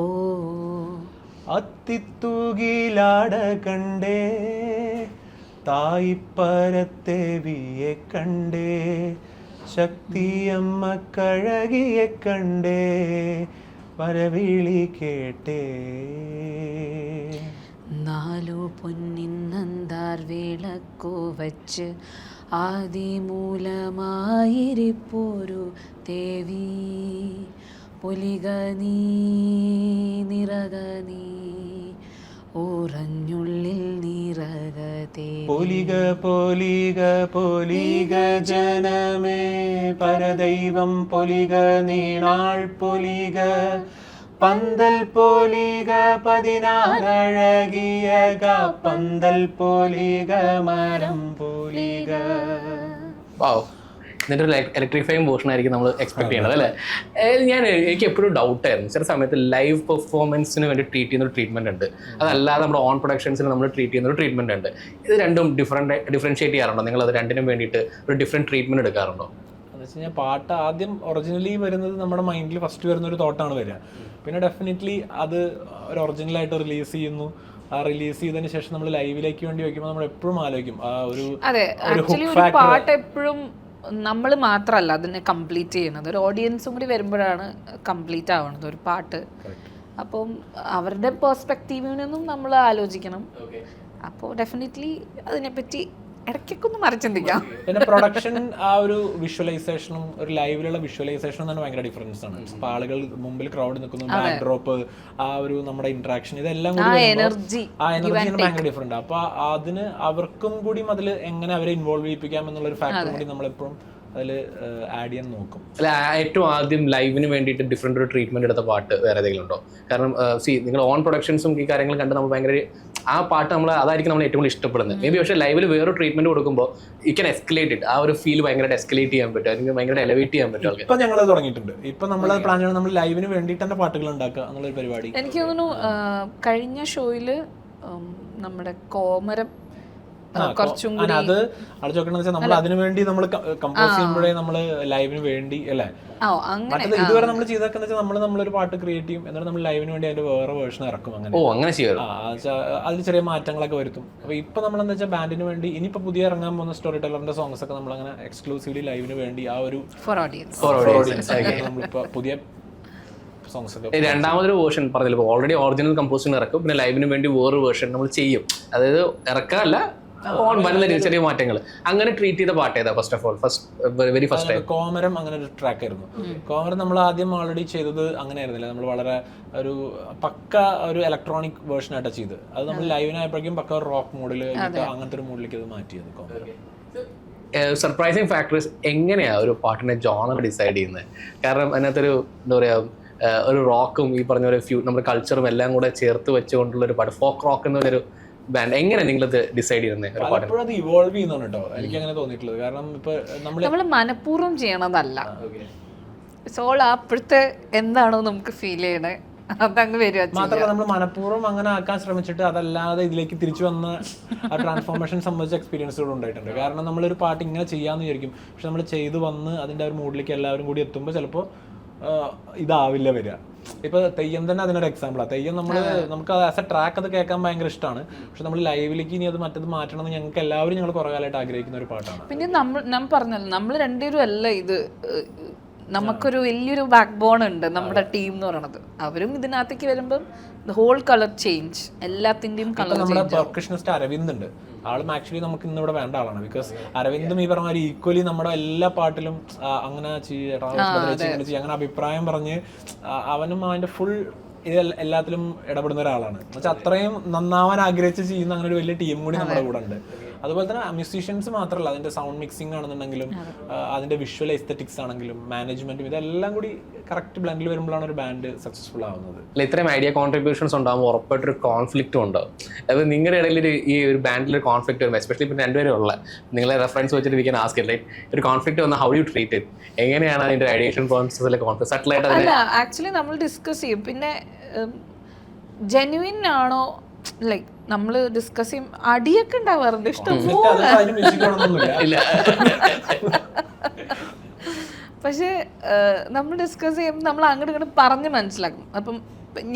അത്തിത്തൂകിലാട കണ്ടേ, തായിപ്പരത്തേവിയെ കണ്ടേ, ശക്തിയമ്മ കഴകിയെ കണ്ടേ, വരവിളി കേട്ടേ. നാലു പൊന്നിൻ നന്ദാർ വിളക്കു വച്ച് ആദിമൂലമായിരിപ്പോരു ദേവി, പൊലിക നീ നിറക നീ ഉറഞ്ഞുള്ളിൽ നിറകതേ. പൊലിക പൊലിക പൊലിക ജനമേ പരദൈവം പൊലിക നീണാൾ പൊലിക, പന്തൽ പോലിക 16 അഴകിയ പന്തൽ പോലിക മരം പോലിക. വാവ്, ഇതിൻ്റെ ഒരു ഇലക്ട്രിഫൈങ് പോർഷൻ ആയിരിക്കും നമ്മൾ എക്സ്പെക്ട് ചെയ്യണത് അല്ലേ? എനിക്ക് എപ്പോഴും ഡൗട്ടായിരുന്നു ചില സമയത്ത് ലൈവ് പെർഫോമൻസിന് വേണ്ടി ട്രീറ്റ് ചെയ്യുന്ന ഒരു ട്രീറ്റ്മെന്റ് ഉണ്ട്, അതല്ലാതെ നമ്മുടെ ഓൺ പ്രൊഡക്ഷൻസിന് നമ്മൾ ട്രീറ്റ് ചെയ്യുന്ന ഒരു ട്രീറ്റ്മെന്റ് ഉണ്ട്. ഇത് രണ്ടും ഡിഫറൻഷിയേറ്റ് ചെയ്യാറുണ്ടോ? നിങ്ങൾ അത് രണ്ടിനും വേണ്ടിയിട്ട് ഒരു ഡിഫറെൻറ്റ് ട്രീറ്റ്മെന്റ് എടുക്കാറുണ്ടോ? എന്ന് വെച്ച് കഴിഞ്ഞാൽ പാട്ട് ആദ്യം ഒറിജിനലി വരുന്നത് നമ്മുടെ മൈൻഡിൽ ഫസ്റ്റ് വരുന്ന ഒരു തോട്ടാണ് വരിക. പിന്നെ ഡെഫിനറ്റ്ലി അത് ഒരു ഒറിജിനലായിട്ട് റിലീസ് ചെയ്യുന്നു. ആ റിലീസ് ചെയ്തതിന് ശേഷം നമ്മൾ ലൈവിലേക്ക് വേണ്ടി വയ്ക്കുമ്പോൾ നമ്മൾ എപ്പോഴും ആലോചിക്കും ആ ഒരു പാട്ട് എപ്പോഴും നമ്മൾ മാത്രമല്ല അതിനെ കംപ്ലീറ്റ് ചെയ്യുന്നത്, ഒരു ഓഡിയൻസും കൂടി വരുമ്പോഴാണ് കംപ്ലീറ്റ് ആവുന്നത് ഒരു പാട്ട്. അപ്പം അവരുടെ പെർസ്പെക്റ്റീവിൽ നിന്നും നമ്മൾ ആലോചിക്കണം. അപ്പോൾ ഡെഫിനറ്റ്ലി അതിനെപ്പറ്റി ഇടയ്ക്കൊക്കെ ഒന്ന് മറിച്ചിന്തിക്കാം. പിന്നെ പ്രൊഡക്ഷൻ ആ ഒരു വിഷ്വലൈസേഷനും ഒരു ലൈവിലുള്ള വിഷ്വലൈസേഷനും തന്നെ ഭയങ്കര ഡിഫറൻസ് ആണ്. ഇപ്പൊ ആളുകൾ മുമ്പിൽ ക്രൗഡ് നിൽക്കുന്നു, ബാക്ക് ഡ്രോപ്പ്, ആ ഒരു നമ്മുടെ ഇന്ററാക്ഷൻ, ഇതെല്ലാം കൂടി ആ എനർജി ഭയങ്കര ഡിഫറെന്റ്. അപ്പൊ അതിന് അവർക്കും കൂടി അതിൽ എങ്ങനെ അവരെ ഇൻവോൾവ് ചെയ്യിപ്പിക്കാം എന്നുള്ള ഒരു ഫാക്ടർ കൂടി നമ്മളെപ്പോഴും അതിൽ ആഡ് ചെയ്യാൻ നോക്കും. അല്ല, ഏറ്റവും ആദ്യം ലൈവിന് വേണ്ടിയിട്ട് ഡിഫറെൻ്റ് ഒരു ട്രീറ്റ്മെന്റ് എടുത്ത പാട്ട് വേറെ ഏതെങ്കിലും ഉണ്ടോ? കാരണം നിങ്ങൾ ഓൺ പ്രൊഡക്ഷൻസും ഈ കാര്യങ്ങൾ കണ്ട് നമ്മൾ ഭയങ്കര ആ പാട്ട് നമ്മൾ അതായിരിക്കും നമ്മൾ ഏറ്റവും കൂടുതൽ ഇഷ്ടപ്പെടുന്നത്. മേ ബി പക്ഷേ ലൈവിൽ വേറൊരു ട്രീറ്റ്മെന്റ് കൊടുക്കുമ്പോൾ യു ക്യാൻ എസ്കലേറ്റ് ഇറ്റ്. ആ ഒരു ഫീൽ ഭയങ്കരമായിട്ട് എസ്കലേറ്റ് ചെയ്യാൻ പറ്റും, അല്ലെങ്കിൽ ഭയങ്കര എലവേറ്റ് ചെയ്യാൻ പറ്റും. ഇപ്പൊ ഞങ്ങൾ തുടങ്ങിയിട്ടുണ്ട്. ഇപ്പൊ നമ്മൾ പ്ലാൻ ചെയ്യണം, നമ്മൾ ലൈവിന് വേണ്ടിയിട്ട് തന്നെ പാട്ടുകൾ ഉണ്ടാക്കുക എന്നുള്ളൊരു പരിപാടി. എനിക്ക് തോന്നുന്നു കഴിഞ്ഞ ഷോയില് നമ്മുടെ കോമരം കുറച്ചും കൂടി അത് ചോദിക്കണമെന്ന് വെച്ചാൽ നമ്മൾ അതിനു വേണ്ടി നമ്മൾ കമ്പോസ് ചെയ്യുമ്പോഴേ നമ്മൾ ലൈവിന് വേണ്ടി അല്ലേ. മറ്റത് ഇതുവരെ നമ്മൾ ചെയ്തൊക്കെന്ന് വെച്ചാൽ നമ്മളൊരു പാട്ട് ക്രിയേറ്റ് ചെയ്യും, എന്നിട്ട് നമ്മൾ ലൈവിന് വേണ്ടി അതിന്റെ വേറെ വേർഷൻ ഇറക്കും. അങ്ങനെ അതിൽ ചെറിയ മാറ്റങ്ങളൊക്കെ വരുത്തും. അപ്പൊ ഇപ്പൊ നമ്മളെന്ന് വെച്ചാൽ ബാൻഡിന് വേണ്ടി ഇനിയിപ്പോ പുതിയ ഇറങ്ങാൻ പോകുന്ന സ്റ്റോറി ടെല്ലറിന്റെ സോങ്സ് ഒക്കെ നമ്മൾ അങ്ങനെ എക്സ്ക്ലൂസീവ്ലി ലൈവിന് വേണ്ടി ആ ഒരു നമ്മളിപ്പോ പുതിയ രണ്ടാമതൊരു വേർഷൻ പറഞ്ഞില്ല, ഓൾറെഡി ഒറിജിനൽ കമ്പോസിംഗ് ഇറക്കും, പിന്നെ ലൈവിന് വേണ്ടി വേറൊരു വേർഷൻ നമ്മൾ ചെയ്യും. അതായത് ഇറക്കാനല്ല, ഓൺ വരുന്ന ചെറിയ മാറ്റങ്ങൾ. അങ്ങനെ ട്രീറ്റ് ചെയ്ത പാട്ട് ഏതാ first of all? Very first time കോമരം അങ്ങനെ ഒരു ട്രാക്ക് ആയിരുന്നു. കോമരം നമ്മൾ ആദ്യം ഓൾറെഡി ചെയ്തത് അങ്ങനെ ആയിരുന്നില്ല, നമ്മൾ വളരെ ഒരു പക്ക ഒരു ഇലക്ട്രോണിക് വേർഷൻ ആയിട്ടാണ് ചെയ്ത്. അത് നമ്മൾ ലൈവിനായപ്പോഴേക്കും പക്ക റോക്ക് മോഡിൽ അങ്ങനത്തെ ഒരു മോഡിലേക്ക് അത് മാറ്റിയത് കോമരം. സർപ്രൈസിങ് ഫാക്ടേഴ്സ് എങ്ങനെയാണ് ഒരു പാട്ടിന്റെ ജോണർ ഡിസൈഡ് ചെയ്യുന്നത്? കാരണം അതിനകത്തൊരു എന്താ പറയുക, ഒരു റോക്കും ഈ പറഞ്ഞ പോലെ നമ്മുടെ കൾച്ചറും എല്ലാം കൂടെ ചേർത്ത് വെച്ചുകൊണ്ടുള്ള ഒരു പാട്ട്, ഫോക്ക് റോക്ക് എന്നൊരു ബാൻഡ്, എങ്ങനെ നിങ്ങളത് ഡിസൈഡ് ചെയ്യുന്നത്? പലപ്പോഴും അത് ഇവോൾവ് ചെയ്യുന്നുണ്ട് കേട്ടോ, എനിക്ക് അങ്ങനെ തോന്നിയിട്ടുള്ളത്. കാരണം ഇപ്പൊ നമ്മൾ മനഃപൂർവ്വം ചെയ്യണതല്ല, സോൾ അപ്പോഴത്തെ എന്താണോ നമുക്ക് ഫീൽ ചെയ്യണേ അതങ്ങ് വരിക. മാത്രമല്ല നമ്മൾ മനഃപൂർവ്വം അങ്ങനെ ആക്കാൻ ശ്രമിച്ചിട്ട് അതല്ലാതെ ഇതിലേക്ക് തിരിച്ചു വന്ന ആ ട്രാൻസ്ഫോർമേഷൻ സംബന്ധിച്ച എക്സ്പീരിയൻസുകൾ ഉണ്ടായിട്ടുണ്ട്. കാരണം നമ്മളൊരു പാട്ട് ഇങ്ങനെ ചെയ്യാന്ന് വിചാരിക്കും, പക്ഷെ നമ്മൾ ചെയ്തു വന്ന് അതിന്റെ ഒരു മൂഡിലേക്ക് എല്ലാവരും കൂടി എത്തുമ്പോൾ ചിലപ്പോൾ ഇതാവില്ല വരിക. ഇപ്പൊ തെയ്യം തന്നെ അതിനൊരു എക്സാമ്പിളാണ്. തെയ്യം നമുക്ക് ആസ് എ ട്രാക്ക് അത് കേൾക്കാൻ ഭയങ്കര ഇഷ്ടമാണ്, പക്ഷെ നമ്മൾ ലൈവിലേക്ക് ഇനി അത് മറ്റത് മാറ്റണം എന്ന് ഞങ്ങൾക്ക് എല്ലാവരും ഞങ്ങൾ കുറെ കാലമായിട്ട് ആഗ്രഹിക്കുന്ന ഒരു പാട്ടാണ്. പിന്നെ നമ്മൾ പറഞ്ഞല്ലോ, നമ്മൾ രണ്ടുപേരും അല്ല ഇത്, നമുക്കൊരു വലിയൊരു ബാക്ക് ബോൺ ഉണ്ട് നമ്മുടെ ടീം എന്ന് പറയുന്നത്. അവരും ഇതിനകത്തേക്ക് വരുമ്പോൾ ഹോൾ കളർ ചേഞ്ച്, എല്ലാത്തിന്റെയും കളർ. നമ്മുടെ പെർക്കഷനിസ്റ്റ് അരവിന്ദ് ഉണ്ട്, ആളും ആക്ച്വലി നമുക്ക് ഇന്ന് ഇവിടെ വേണ്ട ആളാണ്. ബിക്കോസ് അരവിന്ദും ഈ പറഞ്ഞ ഈക്വലി നമ്മുടെ എല്ലാ പാട്ടിലും അങ്ങനെ അങ്ങനെ അഭിപ്രായം പറഞ്ഞ് അവനും അവന്റെ ഫുൾ ഇത് എല്ലാത്തിലും ഇടപെടുന്ന ഒരാളാണ്. എന്നുവെച്ചാൽ അത്രയും നന്നാവാൻ ആഗ്രഹിച്ച് ചെയ്യുന്ന അങ്ങനെ ഒരു വലിയ ടീം കൂടി നമ്മുടെ കൂടെ ഉണ്ട്. അതുപോലെ തന്നെ മ്യൂസീഷ്യൻസ് മാത്രമല്ല, അതിന്റെ സൗണ്ട് മിക്സിംഗ് ആണെന്നുണ്ടെങ്കിലും അതിന്റെ വിഷ്വൽ എസ്തെറ്റിക്സ് ആണെങ്കിലും മാനേജ്മെന്റും ഇതെല്ലാം കൂടി കറക്റ്റ് ബ്ലെൻഡിൽ വരുമ്പോഴാണ് ഒരു ബാൻഡ് സക്സസ്ഫുൾ ആവുന്നത്. ഇത്രയും ഐഡിയ കോൺട്രിബ്യൂഷൻസ് ഉണ്ടാകുമ്പോൾ ഉറപ്പായിട്ടൊരു കോൺഫ്ലിക്റ്റും ഉണ്ടാവും. അതായത് നിങ്ങളുടെ ഇടയിൽ ഈ ഒരു ബാൻഡിൽ ഒരു കോൺഫ്ലിക്റ്റ് വരുമ്പോൾ, എസ്പെഷ്യലി ഇപ്പം രണ്ടുപേരും ഉള്ള നിങ്ങളെ റെഫറൻസ് വെച്ചിട്ട് we can ask it, like ഒരു കോൺഫ്ലിക്റ്റ് വന്നാൽ ഹൗ യു ട്രീറ്റ് ഇറ്റ്? എങ്ങനെയാണ് അതിന്റെ ഐഡിയേഷൻ പ്രോസസ്സിലെ കോൺഫ്ലിക്റ്റ് സട്ടിലായിട്ട്? അല്ല, ആക്ച്വലി നമ്മൾ ഡിസ്കസ് ചെയ്യും. പിന്നെ ജെന്യുവിൻ ആണോ, ലൈക്ക് നമ്മൾ ഡിസ്കസ് ചെയ്യും, അടിയൊക്കെ ഉണ്ടാവാറുണ്ട് ഇഷ്ടം. പക്ഷേ നമ്മൾ ഡിസ്കസ് ചെയ്യുമ്പോൾ നമ്മൾ അങ്ങോട്ട് ഇങ്ങോട്ട് പറഞ്ഞ് മനസ്സിലാക്കും. അപ്പം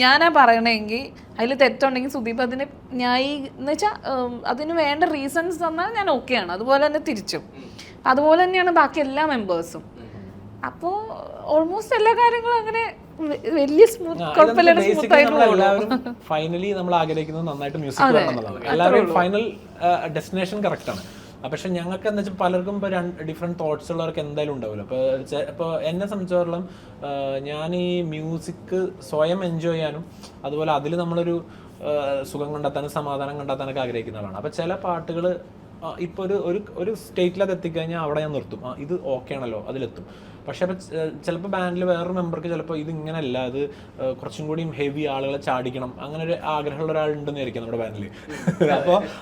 ഞാനാ പറയണമെങ്കിൽ അതിൽ തെറ്റുണ്ടെങ്കിൽ സുദീപ് അതിന് എന്ന് വെച്ചാൽ അതിന് വേണ്ട റീസൺസ് തന്നാൽ ഞാൻ ഓക്കെയാണ്. അതുപോലെ തന്നെ തിരിച്ചും അതുപോലെ തന്നെയാണ് ബാക്കി എല്ലാ മെമ്പേഴ്സും. അപ്പോൾ ഓൾമോസ്റ്റ് എല്ലാ കാര്യങ്ങളും അങ്ങനെ വലിയ എല്ലാവരും ഫൈനലി നമ്മൾ ആഗ്രഹിക്കുന്നത് നന്നായിട്ട് മ്യൂസിക് വേണം എന്നുള്ളതാണ്. എല്ലാവരും ഫൈനൽ ഡെസ്റ്റിനേഷൻ കറക്റ്റ് ആണ്. പക്ഷെ ഞങ്ങൾക്ക് എന്താ വെച്ചാൽ പലർക്കും ഇപ്പോൾ ഡിഫറെൻറ്റ് തോട്ട്സ് ഉള്ളവർക്ക് എന്തായാലും ഉണ്ടാവില്ല. ഇപ്പോൾ എന്നെ സംബന്ധിച്ചിടത്തോളം ഞാൻ ഈ മ്യൂസിക് സ്വയം എൻജോയ് ചെയ്യാനും അതുപോലെ അതിൽ നമ്മളൊരു സുഖം കണ്ടെത്താനും സമാധാനം കണ്ടെത്താനൊക്കെ ആഗ്രഹിക്കുന്ന ആളാണ്. അപ്പോൾ ചില പാട്ടുകൾ ഇപ്പോൾ ഒരു സ്റ്റേറ്റിൽ അത് എത്തിക്കഴിഞ്ഞാൽ അവിടെ ഞാൻ നിർത്തും, ഇത് ഓക്കെ ആണല്ലോ അതിലെത്തും. പക്ഷെ അപ്പോൾ ചിലപ്പോൾ ബാൻഡിൽ വേറൊരു മെമ്പർക്ക് ചിലപ്പോൾ ഇത് ഇങ്ങനെയല്ല, അത് കുറച്ചും കൂടിയും ഹെവി ആളുകളെ ചാടിക്കണം അങ്ങനെ ഒരു ആഗ്രഹമുള്ള ഒരാളുണ്ടെന്ന് ആയിരിക്കും നമ്മുടെ ബാൻഡിൽ.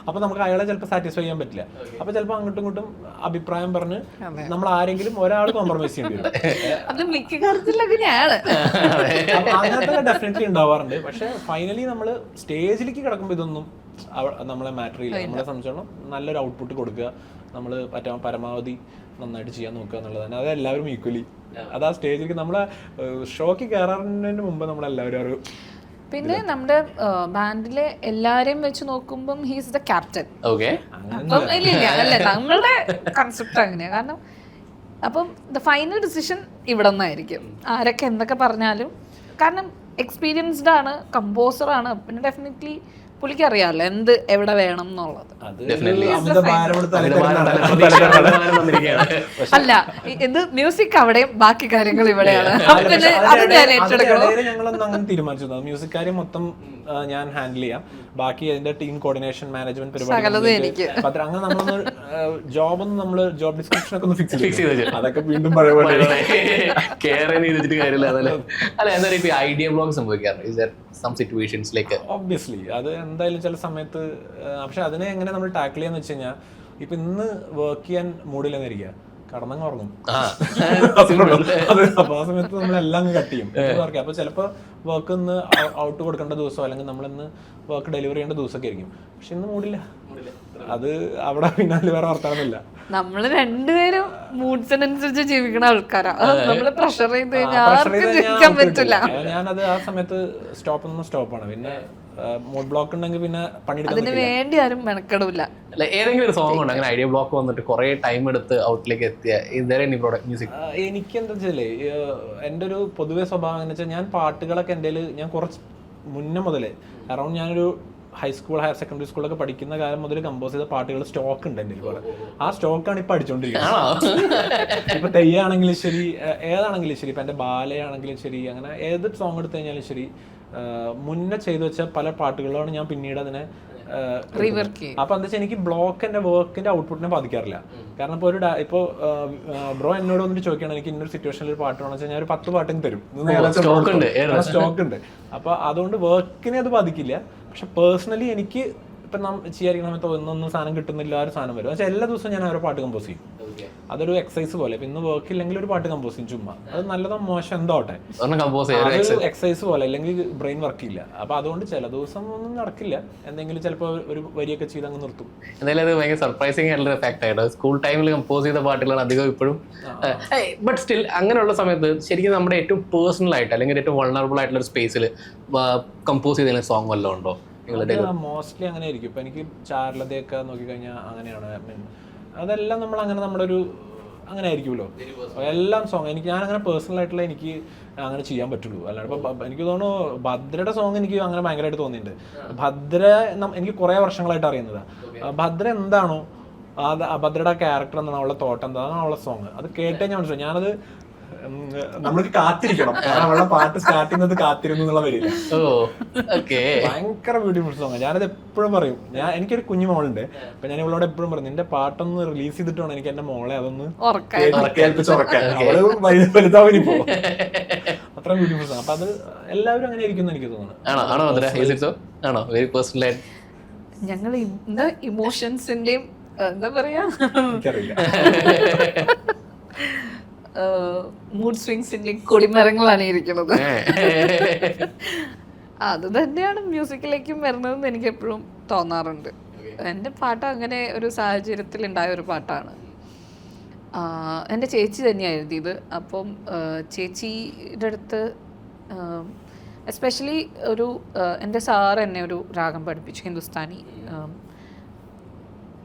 അപ്പോൾ നമുക്ക് അയാളെ ചിലപ്പോൾ സാറ്റിസ്ഫൈ ചെയ്യാൻ പറ്റില്ല. അപ്പോൾ ചിലപ്പോൾ അങ്ങോട്ടും ഇങ്ങോട്ടും അഭിപ്രായം പറഞ്ഞ് നമ്മൾ ആരെങ്കിലും ഒരാൾ കോംപ്രമൈസ് ചെയ്യേണ്ടി വരും. അത് മിക്ക കാര്യത്തിലൊക്കെ ഞാനാണ്. അങ്ങനത്തെ ഡെഫിനറ്റ്ലി ഉണ്ടാവാറുണ്ട്. പക്ഷെ ഫൈനലി നമ്മൾ സ്റ്റേജിലേക്ക് കിടക്കുമ്പോൾ ഇതൊന്നും നമ്മളെ മാറ്റർ ചെയ്യില്ല. നമ്മളെ സംബന്ധിച്ചോളം നല്ലൊരു ഔട്ട്പുട്ട് കൊടുക്കുക, നമ്മൾ പരമാവധി നന്നായിട്ട് ചെയ്യാൻ നോക്കുക എന്നുള്ളതാണ്. അത് എല്ലാവരും ഈക്വലി, അത് ആ സ്റ്റേജിലേക്ക് നമ്മളെ ഷോക്ക് കയറാറുന്നതിന് മുമ്പ് നമ്മളെല്ലാവരും ഒരു പിന്നെ നമ്മുടെ ബാൻഡിലെ എല്ലാരെയും വെച്ച് നോക്കുമ്പം ഹീസ് ദ ക്യാപ്റ്റൻ. അപ്പം ഇല്ല അല്ല നമ്മളുടെ കൺസെപ്റ്റ് അങ്ങനെയാ. കാരണം അപ്പം ദ ഫൈനൽ ഡിസിഷൻ ഇവിടെ നിന്നായിരിക്കും, ആരൊക്കെ എന്തൊക്കെ പറഞ്ഞാലും. കാരണം എക്സ്പീരിയൻസ്ഡ് ആണ്, കമ്പോസറാണ്, പിന്നെ ഡെഫിനറ്റ്ലി പുള്ളിക്ക് അറിയാമല്ലോ എന്ത് എവിടെ വേണം എന്നുള്ളത്. അല്ല ഇത് മ്യൂസിക് അവിടെയും ബാക്കി കാര്യങ്ങൾ ഇവിടെയാണ്. പിന്നെ അത് ഞാൻ ഏറ്റെടുക്കണം. ഞങ്ങളൊന്നും അങ്ങനെ തീരുമാനിച്ചു. മ്യൂസിക് കാര്യം മൊത്തം ഞാൻ ഹാൻഡിൽ ചെയ്യാം, ബാക്കി അതിന്റെ ടീം കോർഡിനേഷൻ മാനേജ്മെന്റ് പരിപാടി എനിക്ക് അങ്ങനെ നമ്മളൊന്ന് ജോബൊന്നും നമ്മൾ ജോബ് ഡിസ്ക്രിപ്ഷൻ ഒക്കെ ഒന്ന് ഫിക്സ് ചെയ്ത് അതൊക്കെ വീണ്ടും പഴയ പോലെ കെയർ ചെയ്തിട്ട് കാര്യമില്ല. അല്ല എന്തായാലും ഇപ്പൊ ഐഡിയ ബ്ലോഗ് സംഭവിക്കാറുണ്ട് ഒബ്വിയസ്ലി. അത് എന്തായാലും ചില സമയത്ത്. പക്ഷെ അതിനെ എങ്ങനെ നമ്മൾ ടാക്കിൾ ചെയ്യാന്ന് വെച്ച് കഴിഞ്ഞാൽ ഇപ്പൊ ഇന്ന് വർക്ക് ചെയ്യാൻ മൂഡില്ലെന്നിരിക്കുക, കടന്നങ്ങ് ഉറങ്ങും. അപ്പൊ ആ സമയത്ത് നമ്മളെല്ലാം അങ്ങ് കട്ട് ചെയ്യും. അപ്പൊ ചിലപ്പോൾ വർക്ക് ഇന്ന് ഔട്ട് കൊടുക്കേണ്ട ദിവസം അല്ലെങ്കിൽ നമ്മളിന്ന് വർക്ക് ഡെലിവറി ചെയ്യേണ്ട ദിവസമൊക്കെ ആയിരിക്കും. പക്ഷെ ഇന്ന് മൂഡില്ല, അത് അവിടെ പിന്നാലെ വേറെ വർത്താനമില്ല. നമ്മള് രണ്ടുപേരും മൂഡ്സിനനുസരിച്ച് ജീവിക്കുന്ന ആൾക്കാരാ. നമ്മള് പ്രഷർ ചെയ്ത് കഴിഞ്ഞാൽ പറ്റില്ല. ഞാനത് ആ സമയത്ത് സ്റ്റോപ്പാണ്. പിന്നെ മൂഡ് ബ്ലോക്ക് ഉണ്ടെങ്കിൽ പിന്നെ പണിയെടുക്കാൻ അതിന് വേണ്ടി ആരും മെനക്കെടില്ല. ഏതെങ്കിലും ഒരു സോങ് ഉണ്ട് അങ്ങനെ ഐഡിയ ബ്ലോക്ക് വന്നിട്ട് കുറെ ടൈം എടുത്ത് ഔട്ടിലേക്ക് എത്തിയ മ്യൂസിക്? എനിക്ക് എന്താ വെച്ചാലേ എൻ്റെ ഒരു പൊതുവെ സ്വഭാവം എന്ന് വെച്ചാൽ ഞാൻ പാട്ടുകളൊക്കെ എൻ്റെ ഞാൻ കുറച്ച് മുന്നേ മുതലേ അറൗണ്ട് ഞാനൊരു ഹൈസ്കൂൾ ഹയർ സെക്കൻഡറി സ്കൂളൊക്കെ പഠിക്കുന്ന കാലം മുതൽ കമ്പോസ് ചെയ്ത പാട്ടുകൾ സ്റ്റോക്ക് ഉണ്ട് എൻ്റെ പോലെ. ആ സ്റ്റോക്കാണ് ഇപ്പൊ അടിച്ചോണ്ടിരിക്കുന്നത്. ഇപ്പൊ തെയ്യാണെങ്കിലും ശരി, ഏതാണെങ്കിലും ശരി, ഇപ്പൊ എൻ്റെ ബാലയാണെങ്കിലും ശരി, അങ്ങനെ ഏത് സോങ് എടുത്തു കഴിഞ്ഞാലും ശരി, മുന്നേ ചെയ്തു വെച്ച പല പാട്ടുകളാണ് ഞാൻ പിന്നീട് അതിനെ അപ്പൊ എന്താ വെച്ചാൽ എനിക്ക് ബ്ലോക്ക് എന്റെ വർക്കിന്റെ ഔട്ട്പുട്ടിനെ ബാധിക്കാറില്ല. കാരണം ഇപ്പൊ ബ്രോ എന്നോട് വന്നിട്ട് ചോദിക്കണം എനിക്ക് ഇന്നൊരു സിറ്റുവേഷനിൽ ഒരു പാട്ട് വേണമെന്ന് വെച്ചാൽ ഞാൻ ഒരു 10 പാട്ടും തരും, സ്റ്റോക്ക് ഉണ്ട്. അപ്പൊ അതുകൊണ്ട് വർക്കിനെ അത് ബാധിക്കില്ല. പക്ഷെ പേഴ്സണലി എനിക്ക് ഇപ്പൊ ചെയ്യാതിരിക്കുന്ന സമയത്ത് ഒന്നൊന്നും സാധനം കിട്ടുന്നില്ല, ഒരു സാധനം വരും. പക്ഷെ എല്ലാ ദിവസവും ഞാൻ ഓരോ പാട്ട് കമ്പോസ് ചെയ്യും. അതൊരു എക്സസൈസ് പോലെ. ഇന്ന് വർക്ക് ഇല്ലെങ്കിൽ ഒരു പാട്ട് കമ്പോസ് ചെയ്യും ചുമ്മാ. അത് നല്ലതോ മോശം എന്തോട്ടെ, എക്സസൈസ് പോലെ, അല്ലെങ്കിൽ ബ്രെയിൻ വർക്ക് ചെയ്യില്ല. അപ്പൊ അതുകൊണ്ട് ചില ദിവസം ഒന്നും നടക്കില്ല, എന്തെങ്കിലും ചിലപ്പോൾ ഒരു വരിയൊക്കെ ചെയ്ത് അങ്ങ് നിർത്തും. എന്തായാലും അത് ഭയങ്കര സർപ്രൈസിങ് ആയിട്ടുള്ള ഫാക്ട് ആയിട്ട് സ്കൂൾ ടൈമിൽ കമ്പോസ് ചെയ്ത പാട്ടുകളാണ് അധികം ഇപ്പോഴും. ബട്ട് സ്റ്റിൽ അങ്ങനെയുള്ള സമയത്ത് ശരിക്കും നമ്മുടെ ഏറ്റവും പേഴ്സണൽ ആയിട്ട് അല്ലെങ്കിൽ ഏറ്റവും വൾണറബിൾ ആയിട്ടുള്ള ഒരു സ്പേസിൽ കമ്പോസ് ചെയ്ത സോങ് വല്ലതും ഉണ്ടോ? മോസ്റ്റ്ലി അങ്ങനെ ആയിരിക്കും. ഇപ്പൊ എനിക്ക് ചാരുലതയൊക്കെ നോക്കിക്കഴിഞ്ഞാൽ അങ്ങനെയാണ്. അതെല്ലാം നമ്മൾ അങ്ങനെ നമ്മുടെ ഒരു അങ്ങനെ ആയിരിക്കുമല്ലോ എല്ലാം സോങ്. ഞാനങ്ങനെ പേഴ്സണൽ ആയിട്ടുള്ള എനിക്ക് അങ്ങനെ ചെയ്യാൻ പറ്റുള്ളൂ. അല്ലാണ്ട് ഇപ്പൊ എനിക്ക് തോന്നുന്നു ഭദ്രയുടെ സോങ് എനിക്ക് അങ്ങനെ ഭയങ്കരമായിട്ട് തോന്നിയിട്ടുണ്ട്. ഭദ്ര എനിക്ക് കുറെ വർഷങ്ങളായിട്ട് അറിയുന്നതാണ്. ഭദ്ര എന്താണോ ഭദ്രയുടെ ക്യാരക്ടർ എന്താണ്, അവളുടെ തോട്ടം എന്താണ്, അവളുടെ സോങ് അത് കേട്ടേ ഞാൻ മനസ്സിലായി. ഞാനത് നമ്മൾക്ക് കാത്തിരിക്കണം, കാരണം അവളുടെ പാട്ട് സ്റ്റാർട്ട് ചെയ്യുന്നത് കാത്തിരുന്നു എന്നുള്ള വരില്ല. ഭയങ്കര ബ്യൂട്ടിഫുൾ സോങ്. ഞാനത് എപ്പോഴും പറയും. എനിക്കൊരു കുഞ്ഞു മോളുണ്ട്. അപ്പൊ ഞാൻ ഇവളോട് എപ്പോഴും പറയും നിന്റെ പാട്ടൊന്ന് റിലീസ് ചെയ്തിട്ട് വേണം എനിക്ക് എന്റെ മോളെ അതൊന്ന് കേൾപ്പിച്ചുറക്കാൻ. അവള് വലുതാവിനിപ്പോ അത്ര ബ്യൂട്ടിഫുൾ സോങ്. അപ്പൊ അത് എല്ലാവരും അങ്ങനെ ആയിരിക്കും എനിക്ക് തോന്നുന്നു. ഞങ്ങൾ ഇമോഷൻസിന്റെയും എന്താ പറയാ മൂഡ് സ്വിങ്സിന്റെ കൊടിമരങ്ങളാണ് ഇരിക്കുന്നത്. അത് തന്നെയാണ് മ്യൂസിക്കിലേക്കും വരുന്നതെന്ന് എനിക്ക് എപ്പോഴും തോന്നാറുണ്ട്. എൻ്റെ പാട്ട് അങ്ങനെ ഒരു സാഹചര്യത്തിൽ ഉണ്ടായ ഒരു പാട്ടാണ്. എൻ്റെ ചേച്ചി തന്നെയാണ് എഴുതിയത്. അപ്പം ചേച്ചിയുടെ അടുത്ത് എസ്പെഷ്യലി എൻ്റെ സാർ എന്നെ ഒരു രാഗം പഠിപ്പിച്ചു, ഹിന്ദുസ്ഥാനി.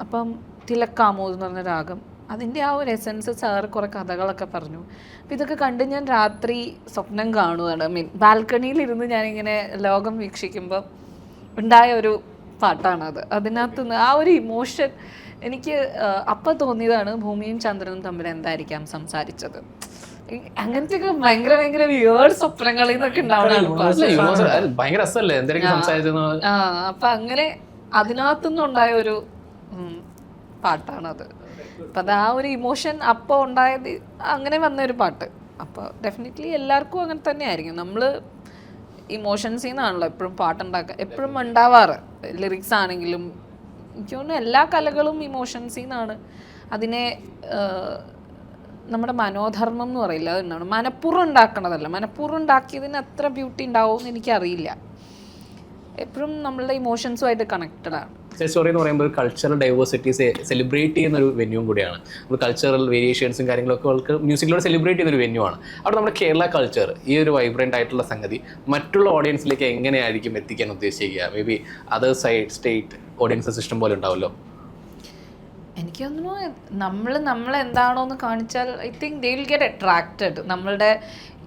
അപ്പം തിലക്കാമോദ് എന്ന് പറഞ്ഞ രാഗം, അതിൻ്റെ ആ ഒരു എസൻസ് സാറ് കുറേ കഥകളൊക്കെ പറഞ്ഞു. അപ്പം ഇതൊക്കെ കണ്ട് ഞാൻ രാത്രി സ്വപ്നം കാണുകയാണ്. ബാൽക്കണിയിലിരുന്ന് ഞാനിങ്ങനെ ലോകം വീക്ഷിക്കുമ്പോൾ ഉണ്ടായ ഒരു പാട്ടാണത്. അതിനകത്തുനിന്ന് ആ ഒരു ഇമോഷൻ എനിക്ക് അപ്പം തോന്നിയതാണ് ഭൂമിയും ചന്ദ്രനും തമ്മിൽ എന്തായിരിക്കാം സംസാരിച്ചത്. അങ്ങനത്തെ ഭയങ്കര ഭയങ്കര വിയേർഡ് സ്വപ്നങ്ങളിൽ നിന്നൊക്കെ ഉണ്ടാവുന്നതാണ്. അപ്പൊ അങ്ങനെ അതിനകത്തുനിന്നുണ്ടായ ഒരു പാട്ടാണത്. അപ്പം അത് ആ ഒരു ഇമോഷൻ അപ്പോൾ ഉണ്ടായത് അങ്ങനെ വന്നൊരു പാട്ട്. അപ്പോൾ ഡെഫിനറ്റ്ലി എല്ലാവർക്കും അങ്ങനെ തന്നെ ആയിരിക്കും. നമ്മൾ ഇമോഷൻസിൽ നിന്നാണല്ലോ എപ്പോഴും പാട്ടുണ്ടാക്കുക, എപ്പോഴും ഉണ്ടാവാറ്. ലിറിക്സ് ആണെങ്കിലും എനിക്ക് തോന്നുന്നു എല്ലാ കലകളും ഇമോഷൻസിൽ നിന്നാണ്. അതിനെ നമ്മുടെ മനോധർമ്മം എന്ന് പറയില്ല, അതെന്താണ്, മനഃപൂർവ്വം ഉണ്ടാക്കണതല്ല. മനഃപൂർവ്വം ഉണ്ടാക്കിയതിന് അത്ര ബ്യൂട്ടി ഉണ്ടാവുമെന്ന് എനിക്കറിയില്ല. എപ്പോഴും നമ്മളുടെ ഇമോഷൻസുമായിട്ട് കണക്റ്റഡ് ആണ്. സ്റ്റോറി എന്ന് പറയുമ്പോൾ ഒരു കൾച്ചറൽ ഡൈവേഴ്സിറ്റി സെലിബ്രേറ്റ് ചെയ്യുന്ന ഒരു വെന്യൂവും കൂടിയാണ്. നമ്മൾ കൾച്ചറൽ വേരിയേഷൻസും കാര്യങ്ങളൊക്കെ അവർക്ക് മ്യൂസിക്കിലൂടെ സെലിബ്രേറ്റ് ചെയ്യുന്ന ഒരു വെന്യൂ ആണ്. അവിടെ നമ്മുടെ കേരള കൾച്ചർ, ഈ ഒരു വൈബ്രൻ്റ് ആയിട്ടുള്ള സംഗതി മറ്റുള്ള ഓഡിയൻസിലേക്ക് എങ്ങനെയായിരിക്കും എത്തിക്കാൻ ഉദ്ദേശിക്കുക? Maybe other side state audience system പോലെ ഉണ്ടാവുമല്ലോ. എനിക്ക് തോന്നുന്നു നമ്മളെന്താണോ എന്ന് കാണിച്ചാൽ I think they will get attracted. നമ്മളുടെ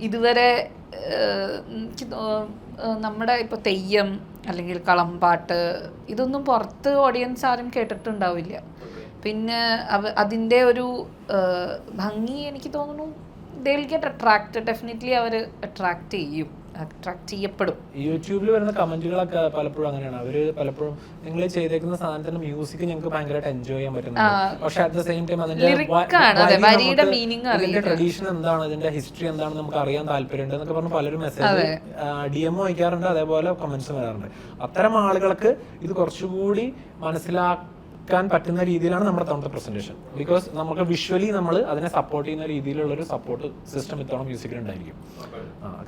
ഇതുവരെ നമ്മുടെ ഇപ്പോൾ തെയ്യം അല്ലെങ്കിൽ കളംപാട്ട് ഇതൊന്നും പുറത്ത് ഓഡിയൻസ് ആരും കേട്ടിട്ടുണ്ടാവില്ല. പിന്നെ അതിൻ്റെ ഒരു ഭംഗി എനിക്ക് തോന്നുന്നു they will get attracted. Definitely അവർ അട്രാക്റ്റ് ചെയ്യപ്പെടും. യൂട്യൂബിൽ വരുന്ന കമന്റുകളൊക്കെ പലപ്പോഴും അങ്ങനെയാണ്. അവര് പലപ്പോഴും നിങ്ങൾ ചെയ്തേക്കുന്ന സാധനത്തിന്റെ മ്യൂസിക് ഞങ്ങൾക്ക് ഭയങ്കരമായിട്ട് എൻജോയ് ചെയ്യാൻ പറ്റുന്നുണ്ട്. പക്ഷെ അറ്റ് ദ സെയിം ടൈം അതിന്റെ ട്രഡീഷൻ എന്താണ്, ഇതിന്റെ ഹിസ്റ്ററി എന്താണെന്ന് നമുക്ക് അറിയാൻ താല്പര്യമുണ്ട് എന്നൊക്കെ പറഞ്ഞ് പലരും മെസ്സേജ് DM അയക്കാറുണ്ട്, അതേപോലെ കമന്റ്സും വരാറുണ്ട്. അത്തരം ആളുകൾക്ക് ഇത് കുറച്ചുകൂടി മനസ്സിലാക്കാൻ പറ്റുന്ന രീതിയിലാണ് നമ്മുടെ തവണത്തെ പ്രസന്റേഷൻ. ബിക്കോസ് നമുക്ക് വിഷ്വലി നമ്മൾ അതിനെ സപ്പോർട്ട് ചെയ്യുന്ന രീതിയിലുള്ള ഒരു സപ്പോർട്ട് സിസ്റ്റം ഇത്തവണ മ്യൂസിക്കിൽ ഉണ്ടായിരിക്കും.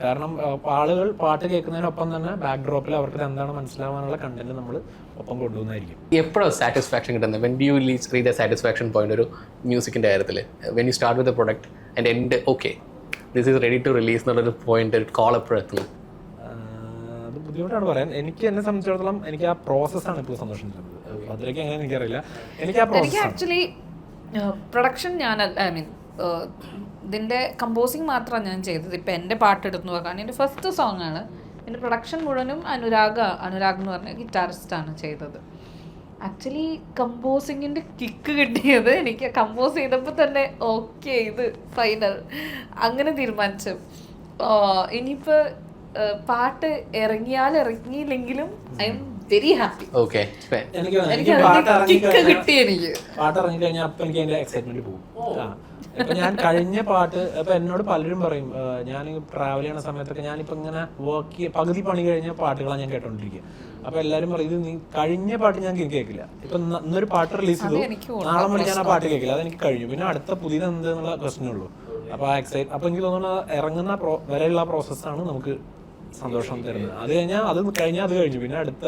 കാരണം ആളുകൾ പാട്ട് കേൾക്കുന്നതിനൊപ്പം തന്നെ ബാക്ക് ഡ്രോപ്പിൽ അവർക്ക് എന്താണ് മനസ്സിലാവാനുള്ള കണ്ടന്റ് നമ്മൾ ഒപ്പം കൊണ്ടുപോകുന്നതായിരിക്കും. എപ്പോഴും സാറ്റിസ്ഫാക്ഷൻ കിട്ടുന്നത് when you reach the satisfaction point ഒരു മ്യൂസിക്കിൻ്റെ കാര്യത്തിൽ? When you start with a product and end okay this is ready to release എന്നുള്ളൊരു പോയിന്റ് കോൾ എപ്പോഴും എത്തുന്നത്? അത് ബുദ്ധിമുട്ടാണ് പറയാൻ. എനിക്ക് എന്നെ സംബന്ധിച്ചിടത്തോളം എനിക്ക് ആ പ്രോസസ്സാണ് ഇപ്പോൾ സന്തോഷം തരുന്നത്. അതിലേക്ക് എങ്ങനെ എനിക്കറിയില്ല. എനിക്ക് ആക്ച്വലി പ്രൊഡക്ഷൻ ഐ മീൻ ഇതിൻ്റെ കമ്പോസിങ് മാത്രമാണ് ഞാൻ ചെയ്തത്. ഇപ്പം എൻ്റെ പാട്ടെടുത്ത് നോക്കാൻ എൻ്റെ ഫസ്റ്റ് സോങ് ആണ്. എൻ്റെ പ്രൊഡക്ഷൻ മുഴുവനും അനുരാഗ് എന്ന് പറഞ്ഞ ഗിറ്റാറിസ്റ്റാണ് ചെയ്തത്. ആക്ച്വലി കമ്പോസിങ്ങിൻ്റെ കിക്ക് കിട്ടിയത് എനിക്ക് കമ്പോസ് ചെയ്തപ്പോൾ തന്നെ ഓക്കെ ഇത് ഫൈനൽ അങ്ങനെ തീരുമാനിച്ചു. ഇനിയിപ്പോൾ പാട്ട് ഇറങ്ങിയില്ലെങ്കിലും ഐ എം വെരി ഹാപ്പി. പാട്ട് ഇറങ്ങിക്കഴിഞ്ഞാൽ അപ്പൊ എനിക്ക് അതിന്റെ എക്സൈറ്റ്മെന്റ് പോകും. ഇപ്പൊ ഞാൻ കഴിഞ്ഞ പാട്ട് ഇപ്പൊ എന്നോട് പലരും പറയും, ഞാൻ ട്രാവൽ ചെയ്യുന്ന സമയത്തൊക്കെ ഞാനിപ്പോ ഇങ്ങനെ പകുതി പണി കഴിഞ്ഞ പാട്ടുകളാണ് ഞാൻ കേട്ടോണ്ടിരിക്കുക. അപ്പൊ എല്ലാരും പറയും ഇത് നീ കഴിഞ്ഞ പാട്ട് ഞാൻ കേൾക്കില്ല. ഇപ്പൊ ഇന്നൊരു പാട്ട് റിലീസ് ചെയ്തു, നാളെ മുതൽ ഞാൻ ആ പാട്ട് കേൾക്കില്ല, അതെനിക്ക് കഴിഞ്ഞു. പിന്നെ അടുത്ത പുതിയത് എന്തെന്നുള്ള പ്രശ്നമുള്ളൂ. അപ്പൊ അപ്പൊ എനിക്ക് തോന്നുന്നു ഇറങ്ങുന്ന വരെയുള്ള പ്രോസസ്സാണ് നമുക്ക് സന്തോഷം തരുന്നത്. അത് കഴിഞ്ഞാൽ അത് കഴിഞ്ഞു പിന്നെ അടുത്ത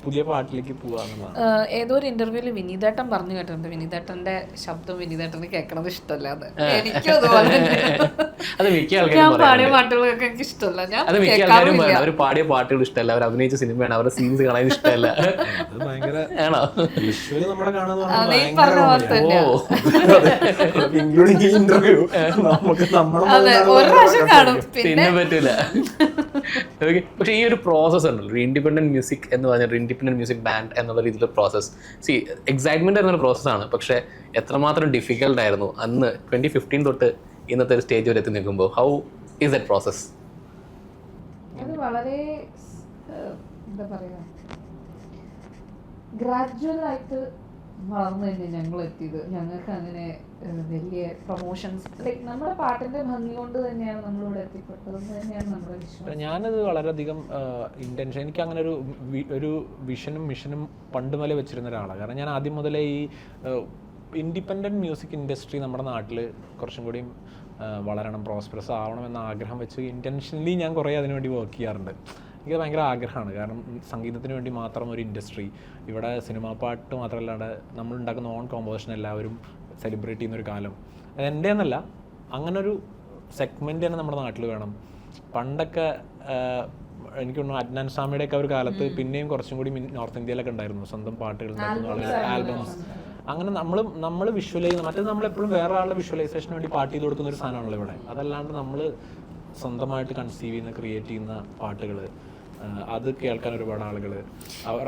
പുതിയ പാട്ടിലേക്ക് പോവാന്നുള്ളതാണ്. ഏതോ ഒരു ഇന്റർവ്യൂല് വിനീതേട്ടൻ പറഞ്ഞു കേട്ടിട്ടുണ്ട്, വിനീതേട്ടന്റെ ശബ്ദം വിനീതേട്ടന് കേൾക്കണത് ഇഷ്ടമല്ല. എനിക്കും അതുപോലെ ഞാൻ പാടിയ പാട്ടുകളൊക്കെ എനിക്ക് ഇഷ്ടമല്ല. ഞാൻ അവർ പാടിയ പാട്ടുകൾ ഇഷ്ടമല്ല, അവർ അഭിനയിച്ച സിനിമയാണ്, അവരുടെ സീൻസ് കാണാൻ ഇഷ്ടമല്ല. ആണോ? പിന്നെ പറ്റൂല. പക്ഷെ ഈ ഒരു പ്രോസസ് ഉണ്ടല്ലോ, ഇൻഡിപെൻഡന്റ് മ്യൂസിക് എന്ന് പറഞ്ഞാൽ ഇൻഡിപെൻഡന്റ് മ്യൂസിക് ബാൻഡ് എന്നുള്ള രീതിയിലുള്ള പ്രോസസ്. എക്സൈറ്റ്മെന്റ് എന്നൊരു പ്രോസസ്സാണ്. പക്ഷെ എത്രമാത്രം ഡിഫിക്കൽട്ട് ആയിരുന്നു അന്ന് 2015 തൊട്ട് ഇന്നത്തെ ഒരു സ്റ്റേജ് വരെ എത്തി നിൽക്കുമ്പോൾ. How is that process? അത് വളരെ എന്താ പറയാ, ഗ്രാജുവൽ ആയിട്ട് വളർന്നു തന്നെ ഞങ്ങൾ എത്തിയത്. ഞങ്ങൾക്ക് അങ്ങനെ വലിയ പ്രൊമോഷൻസ് ലൈക്ക് നമ്മുടെ പാട്ടിന്റെ ഭംഗി കൊണ്ട് തന്നെയാണ് നമ്മളിവിടെ എത്തിപ്പെട്ടതെന്ന് തന്നെയാണ് നമ്മുടെ വിശ്വാസം. ഞാനത് വളരെയധികം ഇൻറ്റൻഷൻ, എനിക്ക് അങ്ങനെ ഒരു വിഷനും മിഷനും പണ്ട് മുതലേ വെച്ചിരുന്ന ഒരാളാണ്. കാരണം ഞാൻ ആദ്യം മുതലേ ഈ ഇൻഡിപെൻഡൻറ്റ് മ്യൂസിക് ഇൻഡസ്ട്രി നമ്മുടെ നാട്ടിൽ കുറച്ചും കൂടിയും വളരണം, പ്രോസ്പെറസ് ആവണം എന്ന ആഗ്രഹം വെച്ച് ഇൻറ്റൻഷനലി ഞാൻ കുറേ അതിനുവേണ്ടി വർക്ക് ചെയ്യാറുണ്ട്. എനിക്ക് ഭയങ്കര ആഗ്രഹമാണ്. കാരണം സംഗീതത്തിന് വേണ്ടി മാത്രം ഒരു ഇൻഡസ്ട്രി ഇവിടെ, സിനിമാ പാട്ട് മാത്രമല്ലാണ്ട് നമ്മൾ ഉണ്ടാക്കുന്ന ഓൺ കോമ്പോസിഷൻ എല്ലാവരും സെലിബ്രേറ്റ് ചെയ്യുന്നൊരു കാലം എൻ്റെ എന്നല്ല, അങ്ങനൊരു സെഗ്മെൻറ്റ് തന്നെ നമ്മുടെ നാട്ടിൽ വേണം. പണ്ടൊക്കെ എനിക്ക് തോന്നുന്നു അദ്നാൻ സ്വാമിയുടെയൊക്കെ ഒരു കാലത്ത് പിന്നെയും കുറച്ചും കൂടി നോർത്ത് ഇന്ത്യയിലൊക്കെ ഉണ്ടായിരുന്നു സ്വന്തം പാട്ടുകൾ ഉണ്ടാക്കുന്ന ആൽബംസ്. അങ്ങനെ നമ്മൾ വിഷ്വലൈസ്, മറ്റേത് നമ്മളെപ്പോഴും വേറെ ആളുടെ വിഷ്വലൈസേഷന് വേണ്ടി പാട്ട് ചെയ്ത് കൊടുക്കുന്ന ഒരു സാധനമാണല്ലോ ഇവിടെ. അതല്ലാണ്ട് നമ്മൾ സ്വന്തമായിട്ട് കൺസീവ് ചെയ്യുന്ന, ക്രിയേറ്റ് ചെയ്യുന്ന പാട്ടുകൾ, അത് കേൾക്കാൻ ഒരുപാട് ആളുകൾ.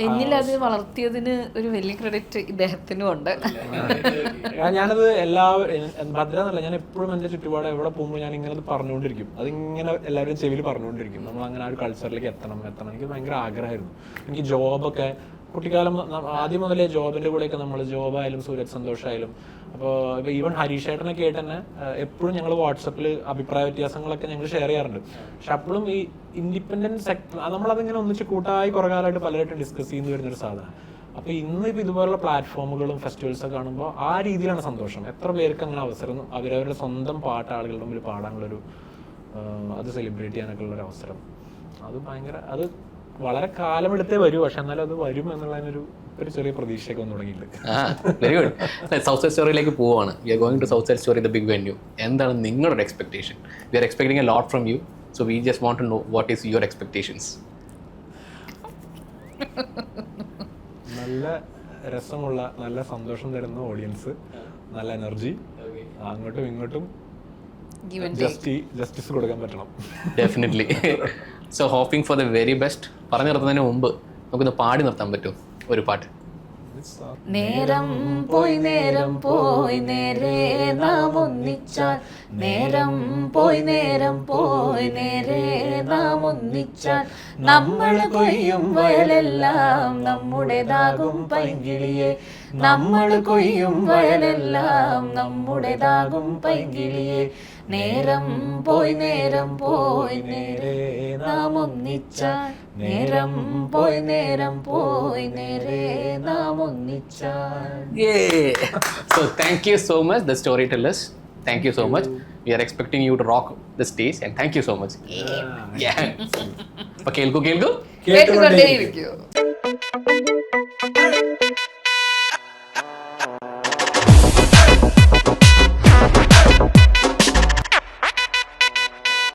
എന്നിലത് വളർത്തിയതിന് ഒരു വലിയ ക്രെഡിറ്റ് ഇദ്ദേഹത്തിനും ഉണ്ട്. ഞാനത് ഭദ്ര എന്നല്ല, ഞാൻ എപ്പോഴും എൻ്റെ ചുറ്റുപാട് എവിടെ പോകുമ്പോൾ ഞാൻ ഇങ്ങനെ പറഞ്ഞുകൊണ്ടിരിക്കും. അതിങ്ങനെ എല്ലാവരും ചെവിയിൽ പറഞ്ഞുകൊണ്ടിരിക്കും. നമ്മൾ അങ്ങനെ ആ ഒരു കൾച്ചറിലേക്ക് എത്തണം. എനിക്ക് ഭയങ്കര ആഗ്രഹമായിരുന്നു. എനിക്ക് ജോബൊക്കെ കുട്ടിക്കാലം ആദ്യം മുതലേ ജോബിന്റെ കൂടെയൊക്കെ നമ്മൾ ജോബായാലും സൂരജ് സന്തോഷായാലും അപ്പോൾ ഇപ്പോൾ ഈവൻ ഹരീഷ് ഏട്ടനൊക്കെ ആയിട്ട് തന്നെ എപ്പോഴും ഞങ്ങൾ വാട്സപ്പിൽ അഭിപ്രായ വ്യത്യാസങ്ങളൊക്കെ ഞങ്ങൾ ഷെയർ ചെയ്യാറുണ്ട്. പക്ഷെ അപ്പോഴും ഈ ഇൻഡിപെൻഡൻറ്റ് നമ്മളതിങ്ങനെ ഒന്നിച്ച് കൂട്ടായി കുറേ കാലമായിട്ട് പലരായിട്ടും ഡിസ്കസ് ചെയ്യുന്ന വരുന്നൊരു സാധനം. അപ്പോൾ ഇന്ന് ഇപ്പോൾ ഇതുപോലുള്ള പ്ലാറ്റ്ഫോമുകളും ഫെസ്റ്റിവൽസൊക്കെ കാണുമ്പോൾ ആ രീതിയിലാണ് സന്തോഷം. എത്ര പേർക്ക് അങ്ങനെ അവസരം അവരവരുടെ സ്വന്തം പാട്ട് ആളുകളുടെ മുമ്പിൽ പാടാനുള്ളൊരു അത് സെലിബ്രേറ്റ് ചെയ്യാനൊക്കെ ഉള്ളൊരു അവസരം, അത് ഭയങ്കര, അത് വളരെ കാലമെടുത്തേ വരൂ, പക്ഷെ എന്നാലും അത് വരും എന്നുള്ളതിനൊരു ചെറിയ പ്രതീക്ഷയൊക്കെ വന്നു തുടങ്ങിയിട്ടുണ്ട്. Very good. സൗത്ത് സൈഡ് സ്റ്റോറിയിലേക്ക് പോവാണ്. We are going to south side story, the big venue. എന്താണ് നിങ്ങളുടെ expectation? We are expecting a lot from you, so we just want to know what is your expectations. നല്ല രസമുള്ള, നല്ല സന്തോഷം തരുന്ന audience, നല്ല എനർജി, അങ്ങോട്ടും ഇങ്ങോട്ടും ജസ്റ്റിസ് കൊടുക്കാൻ പറ്റണം. Definitely. So hoping for the very best. പറഞ്ഞു നിർത്തുന്നതിന് മുമ്പ് നമുക്കൊന്ന് പാടി നിർത്താൻ പറ്റും ഒരു പാട്ട്? നേരം പോയി നേരെ നാം ഒന്നിച്ചാൽ, നേരം പോയി നേരെ നാം ഒന്നിച്ചാൽ, നമ്മൾ കൊയ്യും വയലെല്ലാം നമ്മുടേതാകും പൈങ്കിളിയെ, നമ്മൾ കൊയ്യും വയലെല്ലാം നമ്മുടേതാകും പൈങ്കിളിയെ, നേരം പോയി നേരെ നാം ഒന്നിച്ചാൽ, നേരം പോയി നേരെ നാം ഒന്നിച്ചാൽ. So thank you so much, the storytellers. Thank you so much. We are expecting you to rock the stage, and thank you so much. Yeah. അപ്പോൾ കേൾക്കൂ കേട്ടുകൊണ്ടേയിരിക്കൂ.